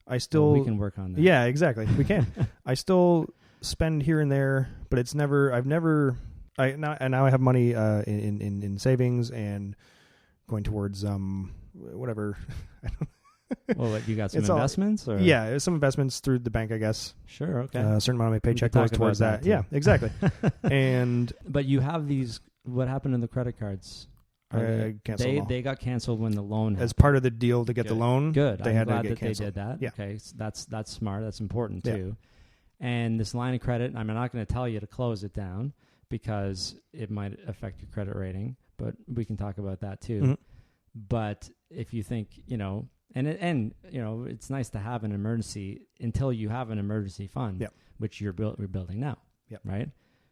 We can work on that. Yeah, exactly. We can. I still spend here and there, but it's never. Now I have money in savings and going towards whatever. Well, what, you got some It's all- investments? Or? Yeah, it was some investments through the bank, I guess. Sure, okay. A certain amount of my paycheck can goes talk towards about that. Yeah, that, too. exactly. And But you have these, what happened to the credit cards? I canceled them all. They got canceled when the loan As part of the deal to get the Good. loan, Good. they I'm had to glad get that canceled. they did that. Yeah. Okay, so that's smart. That's important Yeah. too. And this line of credit, I'm not going to tell you to close it down because it might affect your credit rating, but we can talk about that too. Mhm. But if you think, and it's nice to have an emergency until you have an emergency fund, Yep. which you're building now, Yep. right?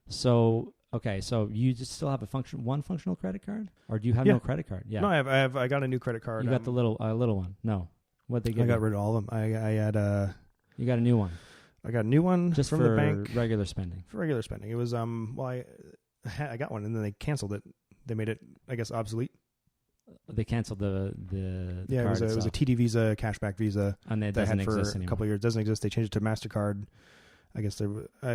So, okay, so you just still have one functional credit card, or do you have Yeah. no credit card? Yeah. No, I got a new credit card. You got the little one. No. What they give I got you? rid of all of them. I had You got a new one. I got a new one Just from for the bank regular spending. for regular spending. It was I got one and then they canceled it. They made it, I guess, obsolete. They canceled the Yeah, it card was a itself, TD Visa, cashback Visa and it that I doesn't had for exist a anymore. couple of years. Doesn't exist. They changed it to MasterCard. I guess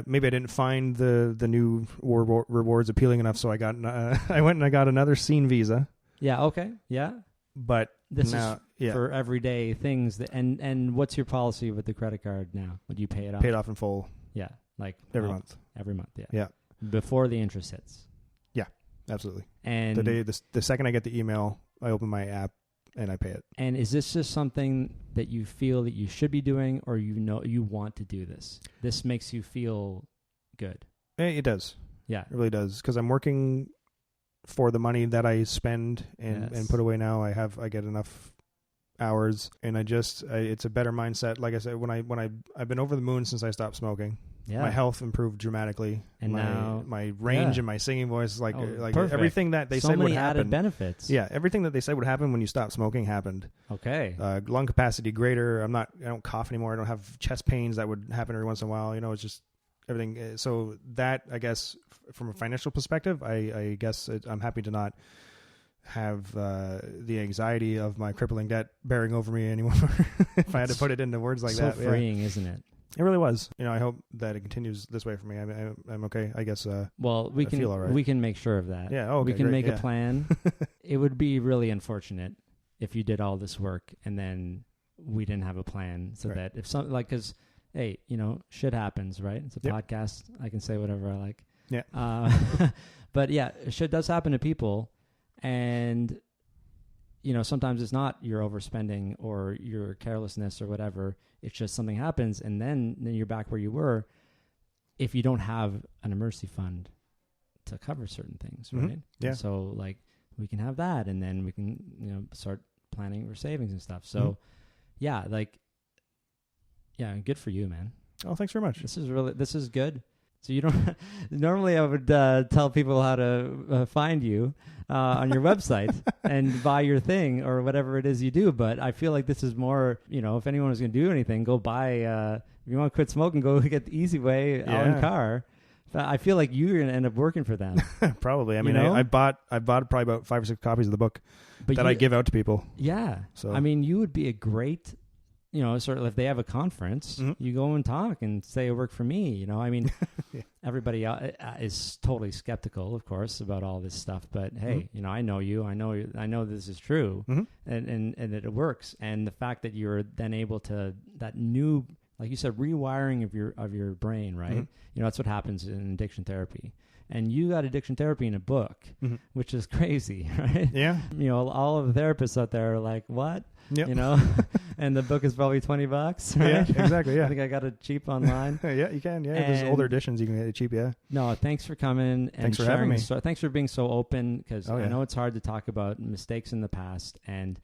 maybe I didn't find the new rewards appealing enough, so I got I went and I got another Scene Visa. Yeah. Okay. Yeah. But This now, is yeah, for everyday things. And what's your policy with the credit card now? Would you pay it off? paid off in full Yeah, like every month. Every month. Yeah. Yeah. Before the interest hits. Absolutely. And The second I get the email, I open my app and I pay it. And is this just something that you feel that you should be doing, or you want to do this? This makes you feel good. It does. Yeah. It really does, because I'm working for the money that I spend and Yes. put away now. I get enough hours, and it's a better mindset. Like I said, I've been over the moon since I stopped smoking. Yeah. My health improved dramatically, And now- my range yeah. and my singing voice, like Perfect. everything that they so said would many added happen. benefits. Yeah, everything that they said would happen when you stop smoking happened. Okay. Lung capacity greater. I don't cough anymore. I don't have chest pains that would happen every once in a while. It's just everything. So that, I guess, from a financial perspective, I guess I'm happy to not have the anxiety of my crippling debt bearing over me anymore. If I had to put it into words like so that. freeing, isn't it? It really was. I hope that it continues this way for me. I'm okay, I guess. Well, I feel all right. we can make sure of that. Yeah, okay, we can great, make a plan. It would be really unfortunate if you did all this work and then we didn't have a plan, so Right. that if something like, because hey, shit happens, right? It's a Yep. podcast. I can say whatever I like. Yeah. But yeah, shit does happen to people, and sometimes it's not your overspending or your carelessness or whatever. It's just something happens, and then you're back where you were. If you don't have an emergency fund to cover certain things, Mhm. right? Yeah. So like we can have that, and then we can start planning for savings and stuff. So Mhm. yeah, good for you, man. Oh, thanks very much. This is good. So you don't normally I would tell people how to find you on your website and buy your thing or whatever it is you do. But I feel like this is more, if anyone was going to do anything, go buy, if you want to quit smoking, go get the easy way out in Yeah. car. But I feel like you're going to end up working for them. Probably. I mean, know? I bought probably about 5 or 6 copies of the book But that I give out to people. Yeah. So I mean, you would be a great, sort of if they have a conference, Mhm. you go and talk and say it worked for me. I mean, Yeah. everybody is totally skeptical, of course, about all this stuff. But hey, I know you. I know this is true, Mhm. and that it works. And the fact that you're then able to that new, like you said, rewiring of your brain, right? Mhm. That's what happens in addiction therapy. And you got addiction therapy in a book, Mhm. which is crazy, right? Yeah. All of the therapists out there are like, what? Yep. And the book is probably $20, Yeah, right? exactly. Yeah. I think I got it cheap online. Yeah, you can. Yeah, there's older And- editions you can get it cheap. Yeah. No, thanks for coming and Thanks for sharing. having me. Thanks for being so open, because Oh, I yeah. know it's hard to talk about mistakes in the past. And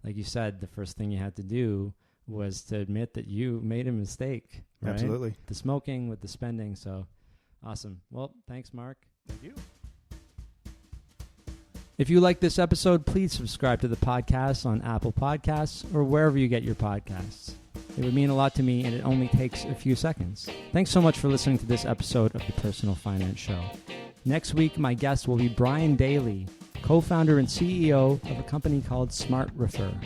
like you said, the first thing you had to do was to admit that you made a mistake. Right? Absolutely. The smoking with the spending. So awesome. Well, thanks, Mark. Thank you. If you like this episode, please subscribe to the podcast on Apple Podcasts or wherever you get your podcasts. It would mean a lot to me, and it only takes a few seconds. Thanks so much for listening to this episode of the Personal Finance Show. Next week, my guest will be Brian Daly, co-founder and CEO of a company called Mark Rivard.